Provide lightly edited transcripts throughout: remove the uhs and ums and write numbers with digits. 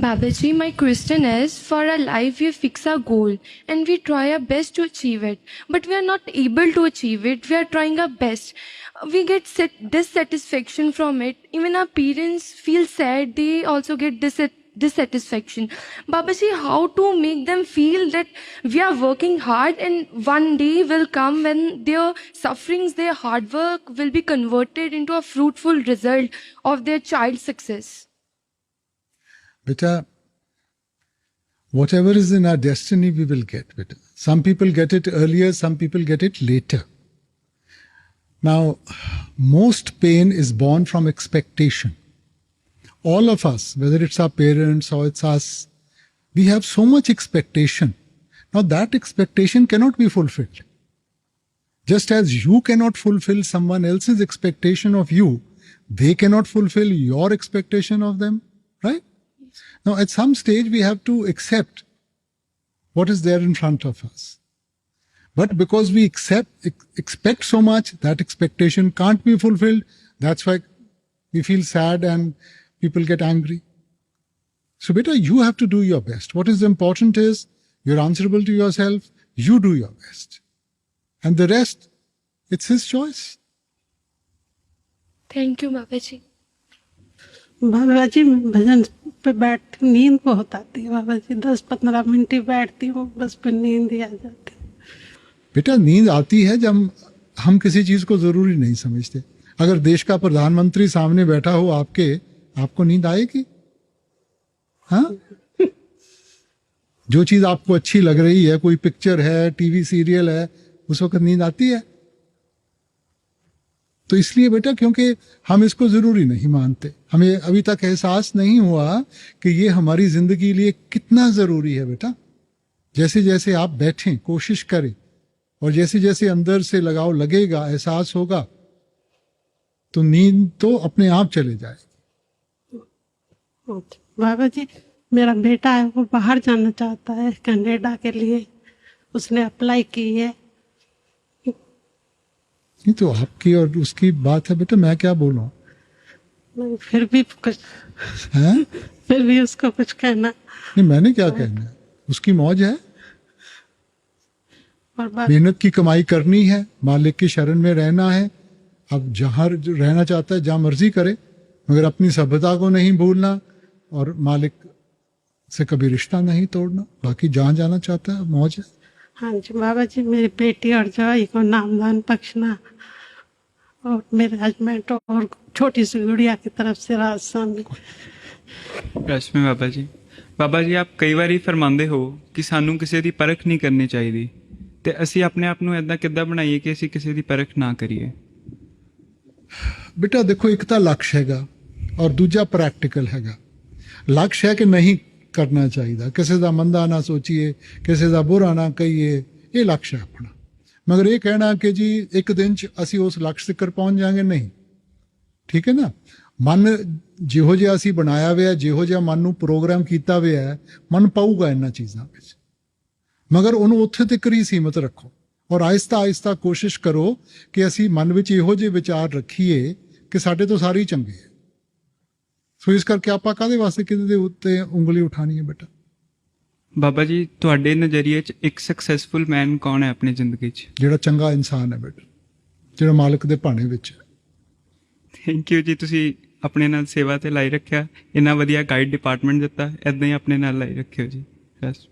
Babaji, my question is, for our life we fix our goal and we try our best to achieve it, but we are not able to achieve it. We are trying our best. We get dissatisfaction from it. Even our parents feel sad. They also get dissatisfaction. Babaji, how to make them feel that we are working hard and one day will come when their sufferings, their hard work will be converted into a fruitful result of their child's success? Beta, whatever is in our destiny, we will get, beta. Some people get it earlier, some people get it later. Now, most pain is born from expectation. All of us, whether it's our parents or it's us, we have so much expectation. Now, that expectation cannot be fulfilled. Just as you cannot fulfill someone else's expectation of you, they cannot fulfill your expectation of them, right? Now, at some stage, we have to accept what is there in front of us. But because we expect so much, that expectation can't be fulfilled. That's why we feel sad and people get angry. So, beta, you have to do your best. What is important is you're answerable to yourself. You do your best. And the rest, it's his choice. Thank you, Babaji. बाबा जी भजन पे बैठ नींद बहुत आती है बाबा जी 10-15 minute ही बैठती हूँ बस फिर नींद ही आ जाती है बेटा नींद आती है जब हम किसी चीज को जरूरी नहीं समझते अगर देश का प्रधानमंत्री सामने बैठा हो आपको नींद आएगी हाँ जो चीज आपको अच्छी लग रही है कोई पिक्चर है टीवी सीरियल है उस वक्त नींद आती है तो इसलिए बेटा क्योंकि हम इसको जरूरी नहीं मानते हमें अभी तक एहसास नहीं हुआ कि ये हमारी जिंदगी लिए कितना जरूरी है बेटा जैसे जैसे आप बैठें कोशिश करें और जैसे जैसे अंदर से लगाव लगेगा एहसास होगा तो नींद तो अपने आप चले जाएगी बाबा जी मेरा बेटा है वो बाहर जाना चाहता है कनाडा के लिए उसने अप्लाई की है नहीं तो आपकी और उसकी बात है बेटा मैं क्या बोलूं फिर भी कुछ है फिर भी उसको कुछ कहना नहीं मैंने क्या कहना है उसकी मौज है और मेहनत की कमाई करनी है मालिक की शरण में रहना है अब जहां रहना चाहता है जहां मर्जी करे मगर अपनी सभ्यता को नहीं भूलना और मालिक से कभी रिश्ता नहीं तोड़ना बाकी जहां जाना चाहता है मौज है हाँ जी बाबा जी मेरी बेटी और जवाई को नामदान बख्शना और मेरे हस्बैंड और छोटी सी गुड़िया की तरफ से राजस्थान रश्मि बाबा जी आप कई बार फरमाते हो कि सानू किसी की परख नहीं करनी चाहिए ਤੇ ਅਸੀਂ ਆਪਣੇ ਆਪ ਨੂੰ ਇਦਾਂ ਕਿੱਦਾਂ ਬਣਾਈਏ ਕਿ ਅਸੀਂ ਕਿਸੇ ਦੀ ਪਰਖ ਨਾ ਕਰੀਏ बेटा देखो एक तो लक्ष्य हैगा और दूजा प्रैक्टिकल हैगा लक्ष्य है कि नहीं करना चाहिए किसी का मंदा ना सोचिए किसी का बुरा ना कहिए ये लक्ष्य है अपना मगर ये कहना कि जी एक दिन च असी उस लक्ष्य तक पहुंच जाएंगे नहीं ठीक है ना मन जिहो जिहा असी बनाया हुआ जिहो जिहा मन नूं प्रोग्राम किया हुआ है मन पाऊगा इन्हां चीज़ां विच मगर उन्होंने उत्थे तक ही सीमित रखो और आहिस्ता आहिस्ता कोशिश करो कि असी मन विच इहो जिहे विचार रखीए कि साडे तो सारे ही चंगे है सो इस करके आपां काहदे वास्ते किसी दे उत्ते उंगली उठानी है बेटा बाबा जी तुहाडे नज़रिए च एक सक्सैसफुल मैन कौन है अपनी जिंदगी च जिहड़ा चंगा इंसान है बेटा जिहड़ा मालिक दे भाणे विच है थैंक यू जी तुसी अपने नाल सेवा ते लाई रखिया इन्ना वधिया गाइड डिपार्टमेंट दिता इदां ही अपने नाल लाई रखियो जी बस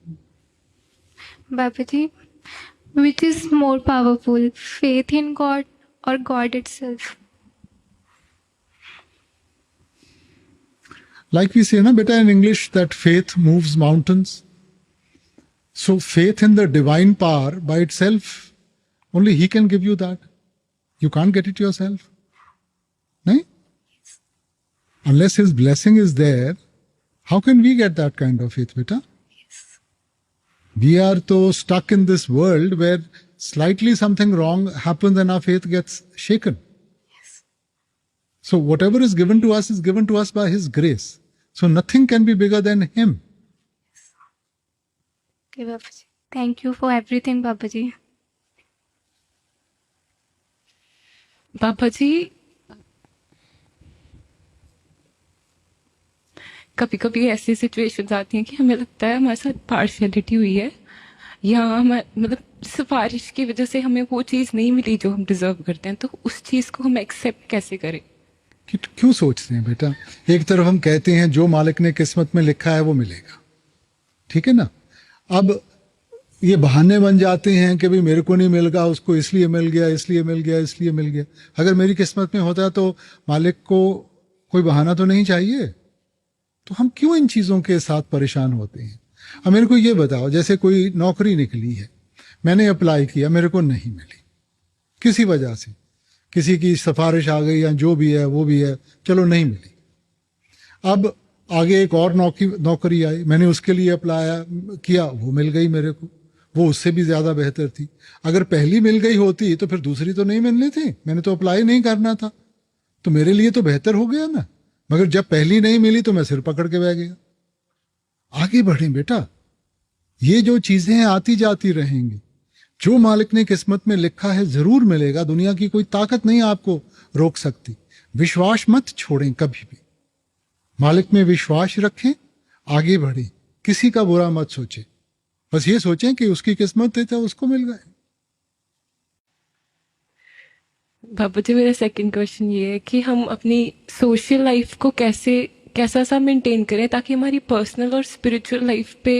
Babaji, which is more powerful, faith in God or God itself? Like we say na beta in English that faith moves mountains so faith in the divine power by itself only he can give you that you can't get it yourself nahi unless his blessing is there how can we get that kind of faith beta we are so stuck in this world where slightly something wrong happens and our faith gets shaken. Yes. So whatever is given to us by His grace. So nothing can be bigger than Him. Yes. Okay, Babaji. Thank you for everything, Babaji. Babaji, कभी कभी ऐसी situations आती हैं कि हमें लगता है हमारे साथ पार्शियलिटी हुई है, या हम मतलब सिफारिश की वजह से हमें वो चीज़ नहीं मिली जो हम डिजर्व करते हैं, तो उस चीज़ को हम एक्सेप्ट कैसे करें? कि क्यों सोचते हैं बेटा? एक तरफ हम कहते हैं जो मालिक ने किस्मत में लिखा है वो मिलेगा, ठीक है ना। अब ये बहाने बन जाते हैं कि भाई मेरे को नहीं मिल गया, उसको इसलिए मिल गया, इसलिए मिल गया, इसलिए मिल गया। अगर मेरी किस्मत में होता तो मालिक को कोई बहाना तो नहीं चाहिए, तो हम क्यों इन चीज़ों के साथ परेशान होते हैं? अब मेरे को ये बताओ, जैसे कोई नौकरी निकली है, मैंने अप्लाई किया, मेरे को नहीं मिली किसी वजह से, किसी की सिफारिश आ गई या जो भी है वो भी है, चलो नहीं मिली। अब आगे एक और नौकरी आई, मैंने उसके लिए अप्लाई किया, वो मिल गई मेरे को, वो उससे भी ज़्यादा बेहतर थी। अगर पहली मिल गई होती तो फिर दूसरी तो नहीं मिलनी थी, मैंने तो अप्लाई नहीं करना था, तो मेरे लिए तो बेहतर हो गया ना। मगर जब पहली नहीं मिली तो मैं सिर पकड़ के बैठ गया। आगे बढ़ें बेटा, ये जो चीज़ें आती जाती रहेंगी, जो मालिक ने किस्मत में लिखा है जरूर मिलेगा। दुनिया की कोई ताकत नहीं आपको रोक सकती। विश्वास मत छोड़ें कभी भी, मालिक में विश्वास रखें, आगे बढ़ें, किसी का बुरा मत सोचें, बस ये सोचें कि उसकी किस्मत है तो उसको मिल गए। बाबा जी, मेरा सेकंड क्वेश्चन ये है कि हम अपनी सोशल लाइफ को कैसा सा मेंटेन करें ताकि हमारी पर्सनल और स्पिरिचुअल लाइफ पे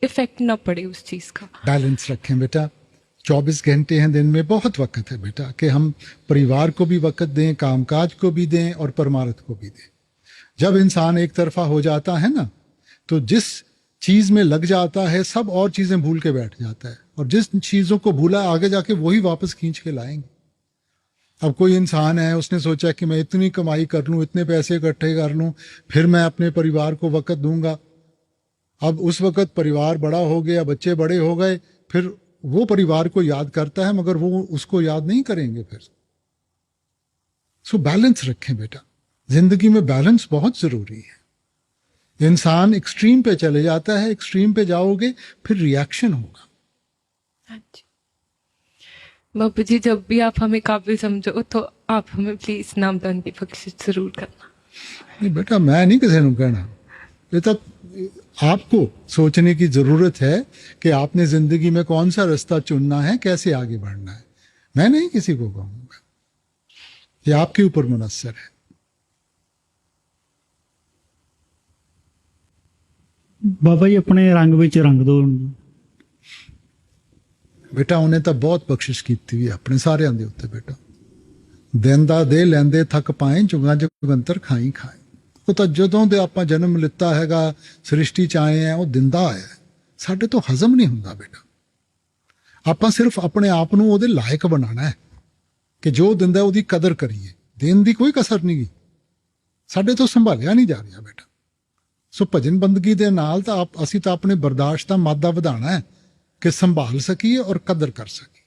इफेक्ट ना पड़े उस चीज़ का। बैलेंस रखें बेटा। 24 घंटे हैं दिन में, बहुत वक्त है बेटा कि हम परिवार को भी वक्त दें, कामकाज को भी दें और परमार्थ को भी दें। जब इंसान एक तरफा हो जाता है ना, तो जिस चीज में लग जाता है सब और चीजें भूल के बैठ जाता है, और जिस चीजों को भूला आगे जाके वही वापस खींच के लाएंगे। अब कोई इंसान है, उसने सोचा कि मैं इतनी कमाई कर लूं, इतने पैसे इकट्ठे कर लूं, फिर मैं अपने परिवार को वक्त दूंगा। अब उस वक्त परिवार बड़ा हो गया, बच्चे बड़े हो गए, फिर वो परिवार को याद करता है मगर वो उसको याद नहीं करेंगे फिर। सो बैलेंस रखें बेटा, जिंदगी में बैलेंस बहुत जरूरी है। इंसान एक्सट्रीम पे चले जाता है, एक्सट्रीम पे जाओगे फिर रिएक्शन होगा। हाँ जी बाबू जी, जब भी आप हमें काबिल समझो तो आप हमें प्लीज नामदान की बख्शिश जरूर करना। नहीं बेटा, मैं नहीं किसी को कहना, ये तो आपको सोचने की जरूरत है कि आपने जिंदगी में कौन सा रास्ता चुनना है, कैसे आगे बढ़ना है। मैं नहीं किसी को कहूंगा, ये आपके ऊपर मुनस्सर है। बाबा जी अपने रंग विच रंग दो। बेटा उन्हें तो बहुत बख्शिश की हुई अपने सारे दे उत्ते बेटा। देंदा दे लैंदे थक पाए, जुगा जुगंतर खाई खाए। वो तो जदों दे आपां जन्म लिता हैगा, सृष्टि च आए हैं, वो दिंदा आया, साडे तो हजम नहीं हुंदा बेटा। आपां सिर्फ अपने आप नूं ओहदे लायक बनाना है कि जो दिंदा ओहदी कदर करिए, देन दी कोई कसर नहीं गी। साडे तो संभालिया नहीं जा रहा बेटा। सो भजन बंदगी दे नाल तां असीं तां अपने बर्दाश्त दा मादा ਵਧਾਣਾ है कि संभाल सकीए और कदर कर सकीए।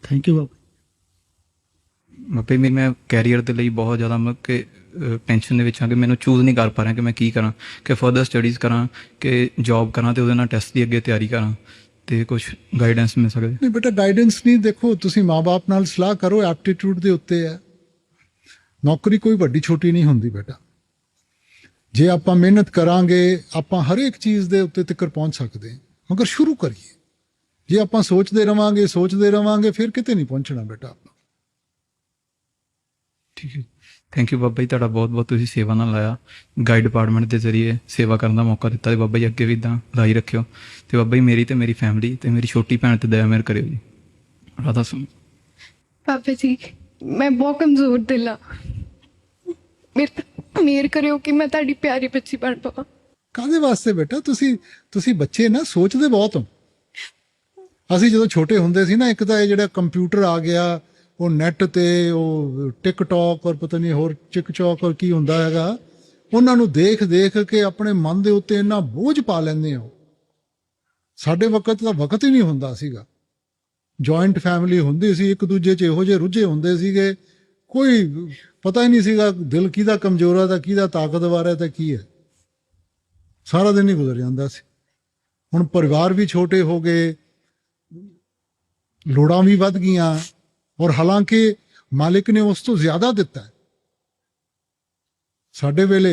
थैंक यू बाबा। ਬਾਬੇ ਵੀ ਮੈਂ ਕੈਰੀਅਰ ਦੇ ਲਈ ਬਹੁਤ ਜ਼ਿਆਦਾ ਮਤਲਬ ਕਿ ਟੈਨਸ਼ਨ ਦੇ ਵਿੱਚ ਹਾਂ ਕਿ ਮੈਨੂੰ ਚੂਜ਼ ਨਹੀਂ ਕਰ ਪਾ ਰਿਹਾ ਕਿ ਮੈਂ ਕੀ ਕਰਾਂ, ਕਿ ਫਰਦਰ ਸਟੱਡੀਜ਼ ਕਰਾਂ ਕਿ ਜੌਬ ਕਰਾਂ ਤੇ ਉਹਦੇ ਨਾਲ ਟੈਸਟ ਦੀ ਅੱਗੇ ਤਿਆਰੀ ਕਰਾਂ, ਤੇ ਕੁਝ ਗਾਈਡੈਂਸ ਮਿਲ ਸਕਦੇ? ਨਹੀਂ ਬੇਟਾ, ਗਾਈਡੈਂਸ ਨਹੀਂ, ਦੇਖੋ ਤੁਸੀਂ ਮਾਂ-ਬਾਪ ਨਾਲ ਸਲਾਹ ਕਰੋ, ਐਪਟੀਟਿਊਡ ਦੇ ਉੱਤੇ ਹੈ। ਨੌਕਰੀ ਕੋਈ ਵੱਡੀ ਛੋਟੀ ਨਹੀਂ ਹੁੰਦੀ ਬੇਟਾ। ਜੇ ਆਪਾਂ ਮਿਹਨਤ ਕਰਾਂਗੇ ਆਪਾਂ ਹਰ ਇੱਕ ਚੀਜ਼ ਦੇ ਉੱਤੇ ਤੱਕ ਪਹੁੰਚ ਸਕਦੇ ਹਾਂ, ਮਗਰ ਸ਼ੁਰੂ ਕਰੀਏ। ਜੇ ਆਪਾਂ ਸੋਚਦੇ ਰਵਾਂਗੇ ਫਿਰ ਕਿਤੇ ਨਹੀਂ ਪਹੁੰਚਣਾ ਬੇਟਾ ਆਪਾਂ। ਠੀਕ ਹੈ, ਥੈਂਕ ਯੂ ਬਾਬਾ ਜੀ, ਤੁਹਾਡਾ ਬਹੁਤ ਬਹੁਤ ਤੁਸੀਂ ਸੇਵਾ ਨਾਲ ਲਾਇਆ, ਗਾਈਡ ਡਿਪਾਰਟਮੈਂਟ ਦੇ ਜ਼ਰੀਏ ਸੇਵਾ ਕਰਨ ਦਾ ਮੌਕਾ ਦਿੱਤਾ, ਤੇ ਬਾਬਾ ਜੀ ਅੱਗੇ ਵੀ ਇੱਦਾਂ ਲਾਈ ਰੱਖਿਓ। ਤੇ ਬਾਬਾ ਜੀ ਮੇਰੀ ਤੇ ਮੇਰੀ ਫੈਮਿਲੀ ਤੇ ਮੇਰੀ ਛੋਟੀ ਭੈਣ ਤੇ ਦਇਆ ਮਿਹਰ ਕਰਿਓ ਜੀ। ਰਾਧਾ ਸੁਣ। पापा जी मैं बहुत कमजोर दिल हाँ, मेरे ते मेहर करियो कि मैं ताड़ी प्यारी बच्ची बन पावां। ਕਾਹਦੇ ਵਾਸਤੇ ਬੇਟਾ? ਤੁਸੀਂ ਬੱਚੇ ਨਾ ਸੋਚਦੇ ਬਹੁਤ ਹੋ। ਅਸੀਂ ਜਦੋਂ ਛੋਟੇ ਹੁੰਦੇ ਸੀ ਨਾ, ਇੱਕ ਤਾਂ ਇਹ ਜਿਹੜਾ ਕੰਪਿਊਟਰ ਆ ਗਿਆ, ਉਹ ਨੈਟ ਤੇ ਉਹ ਟਿਕਟੌਕ ਔਰ ਪਤਾ ਨਹੀਂ ਹੋਰ ਚਿਕਚੌਕ ਔਰ ਕੀ ਹੁੰਦਾ ਹੈਗਾ, ਉਹਨਾਂ ਨੂੰ ਦੇਖ ਕੇ ਆਪਣੇ ਮਨ ਦੇ ਉੱਤੇ ਇੰਨਾ ਬੋਝ ਪਾ ਲੈਂਦੇ ਹੋ। ਸਾਡੇ ਵਕਤ ਤਾਂ ਵਕਤ ਹੀ ਨਹੀਂ ਹੁੰਦਾ ਸੀਗਾ। ਜੁਆਇੰਟ ਫੈਮਿਲੀ ਹੁੰਦੀ ਸੀ, ਇੱਕ ਦੂਜੇ 'ਚ ਇਹੋ ਜਿਹੇ ਰੁੱਝੇ ਹੁੰਦੇ ਸੀਗੇ, ਕੋਈ ਪਤਾ ਹੀ ਨਹੀਂ ਸੀਗਾ ਦਿਲ ਕਿਹਦਾ ਕਮਜ਼ੋਰ ਹੈ ਤਾਂ ਕਿਹਦਾ ਤਾਕਤਵਰ ਹੈ ਤਾਂ ਕੀ ਹੈ। ਸਾਰਾ ਦਿਨ ਹੀ ਗੁਜ਼ਰ ਜਾਂਦਾ ਸੀ। ਹੁਣ ਪਰਿਵਾਰ ਵੀ ਛੋਟੇ ਹੋ ਗਏ, ਲੋੜਾਂ ਵੀ ਵੱਧ ਗਈਆਂ, ਔਰ ਹਾਲਾਂਕਿ ਮਾਲਿਕ ਨੇ ਉਸ ਤੋਂ ਜ਼ਿਆਦਾ ਦਿੱਤਾ ਹੈ। ਸਾਡੇ ਵੇਲੇ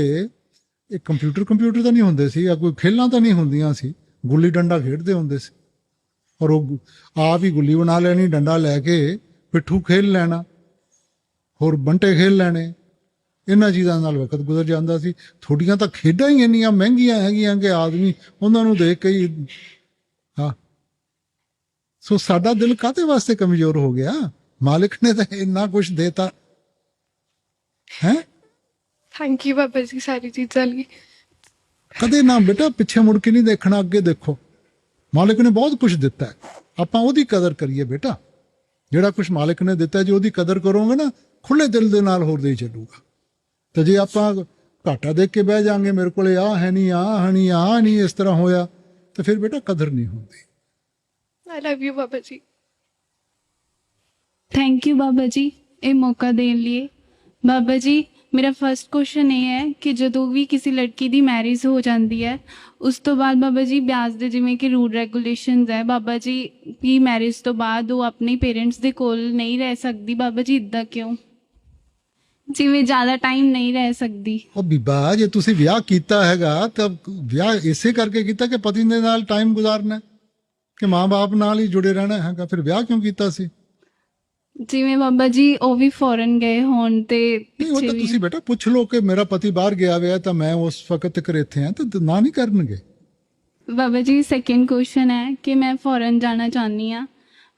ਇਹ ਕੰਪਿਊਟਰ ਤਾਂ ਨਹੀਂ ਹੁੰਦੇ ਸੀ, ਜਾਂ ਕੋਈ ਖੇਲਾਂ ਤਾਂ ਨਹੀਂ ਹੁੰਦੀਆਂ ਸੀ, ਗੁੱਲੀ ਡੰਡਾ ਖੇਡਦੇ ਹੁੰਦੇ ਸੀ, ਔਰ ਉਹ ਆਪ ਹੀ ਗੁੱਲੀ ਬਣਾ ਲੈਣੀ, ਡੰਡਾ ਲੈ ਕੇ ਪਿੱਠੂ ਖੇਲ ਲੈਣਾ, ਹੋਰ ਬੰਟੇ ਖੇਲ ਲੈਣੇ। ਇਹਨਾਂ ਚੀਜ਼ਾਂ ਨਾਲ ਵਕਤ ਗੁਜ਼ਰ ਜਾਂਦਾ ਸੀ। ਥੋੜੀਆਂ ਤਾਂ ਖੇਡਾਂ ਹੀ ਇੰਨੀਆਂ ਮਹਿੰਗੀਆਂ ਹੈਗੀਆਂ ਕਿ ਆਦਮੀ ਉਹਨਾਂ ਨੂੰ ਦੇਖ ਕੇ ਹੀ ਹਾਂ। ਸੋ ਸਾਡਾ ਦਿਲ ਕਾਹਦੇ ਵਾਸਤੇ ਕਮਜ਼ੋਰ ਹੋ ਗਿਆ? ਮਾਲਿਕ ਨੇ ਤਾਂ ਇੰਨਾ ਕੁਝ ਦੇਤਾ ਹੈ। थैंक यू बाबा जी सारी चीज़ां ਲਈ। ਕਦੇ ਨਾ ਬੇਟਾ ਪਿੱਛੇ ਮੁੜ ਕੇ ਨਹੀਂ ਦੇਖਣਾ, ਅੱਗੇ ਦੇਖੋ। ਮਾਲਿਕ ਨੇ ਬਹੁਤ ਕੁਝ ਦਿੱਤਾ ਹੈ, ਆਪਾਂ ਉਹਦੀ ਕਦਰ ਕਰੀਏ ਬੇਟਾ। ਜਿਹੜਾ ਕੁਝ ਮਾਲਿਕ ਨੇ ਦਿੱਤਾ, ਜੇ ਉਹਦੀ ਕਦਰ ਕਰੋਗੇ ਨਾ, ਖੁੱਲੇ ਦਿਲ ਦੇ ਨਾਲ ਹੋਰ ਦੇ ਚੱਲੂਗਾ। ਤੇ ਜੇ ਆਪਾਂ ਘਾਟਾ ਦੇਖ ਕੇ ਬਹਿ ਜਾਾਂਗੇ, ਮੇਰੇ ਕੋਲੇ ਆ ਹੈ ਨਹੀਂ, ਆ ਹੈ ਨਹੀਂ, ਆ ਨਹੀਂ, ਇਸ ਤਰ੍ਹਾਂ ਹੋਇਆ, ਤੇ ਫਿਰ ਬੇਟਾ ਕਦਰ ਨਹੀਂ ਹੁੰਦੀ। I love you Baba ji. Thank you Baba ji ये मौका देने लिए। बाबा जी मेरा फर्स्ट क्वेश्चन ये है कि ਜਦੋਂ ਵੀ ਕਿਸੇ ਲੜਕੀ ਦੀ ਮੈਰਿਜ ਹੋ ਜਾਂਦੀ ਹੈ, ਉਸ ਤੋਂ ਬਾਅਦ ਬਾਬਾ ਜੀ ਵਿਆਹ ਦੇ ਜਿਵੇਂ ਕਿ ਰੂਲ ਰੈਗੂਲੇਸ਼ਨਸ ਹੈ ਬਾਬਾ ਜੀ, ਕਿ ਮੈਰਿਜ ਤੋਂ ਬਾਅਦ ਉਹ ਆਪਣੇ ਪੇਰੈਂਟਸ ਦੇ ਕੋਲ ਨਹੀਂ ਰਹਿ ਸਕਦੀ। ਬਾਬਾ ਜੀ ਇੱਦਾਂ ਕਿਉਂ? ਜਿਵੇਂ ਜ਼ਿਆਦਾ ਟਾਈਮ ਨਹੀਂ ਰਹਿ ਸਕਦੀ। ਉਹ ਬੀਬਾ, ਜੇ ਤੁਸੀਂ ਵਿਆਹ ਕੀਤਾ ਹੈਗਾ ਤਾਂ ਵਿਆਹ ਇਸੇ ਕਰਕੇ ਕੀਤਾ ਕਿ ਪਤੀ ਦੇ ਨਾਲ ਟਾਈਮ ਗੁਜ਼ਾਰਨਾ, ਕਿ ਮਾਂ-ਬਾਪ ਨਾਲ ਹੀ ਜੁੜੇ ਰਹਿਣਾ ਹੈਗਾ, ਫਿਰ ਵਿਆਹ ਕਿਉਂ ਕੀਤਾ ਸੀ? ਜਿਵੇਂ ਬਾਬਾ ਜੀ ਉਹ ਵੀ ਫੋਰਨ ਗਏ ਹੋਣ ਤੇ ਨਹੀਂ, ਉਹ ਤਾਂ ਪਿੱਛੇ ਤੁਸੀਂ ਬੇਟਾ ਪੁੱਛ ਲਓ ਕਿ ਮੇਰਾ ਪਤੀ ਬਾਹਰ ਗਿਆ ਹੋਇਆ ਤਾਂ ਮੈਂ ਉਸ ਵਕਤ ਤੱਕ ਇੱਥੇ ਹਾਂ, ਤਾਂ ਨਾ ਨਹੀਂ ਕਰਨਗੇ। ਬਾਬਾ ਜੀ ਸੈਕਿੰਡ ਕੁਐਸਚਨ ਹੈ ਕਿ ਮੈਂ ਫੋਰਨ ਜਾਣਾ ਚਾਹੁੰਦੀ ਹਾਂ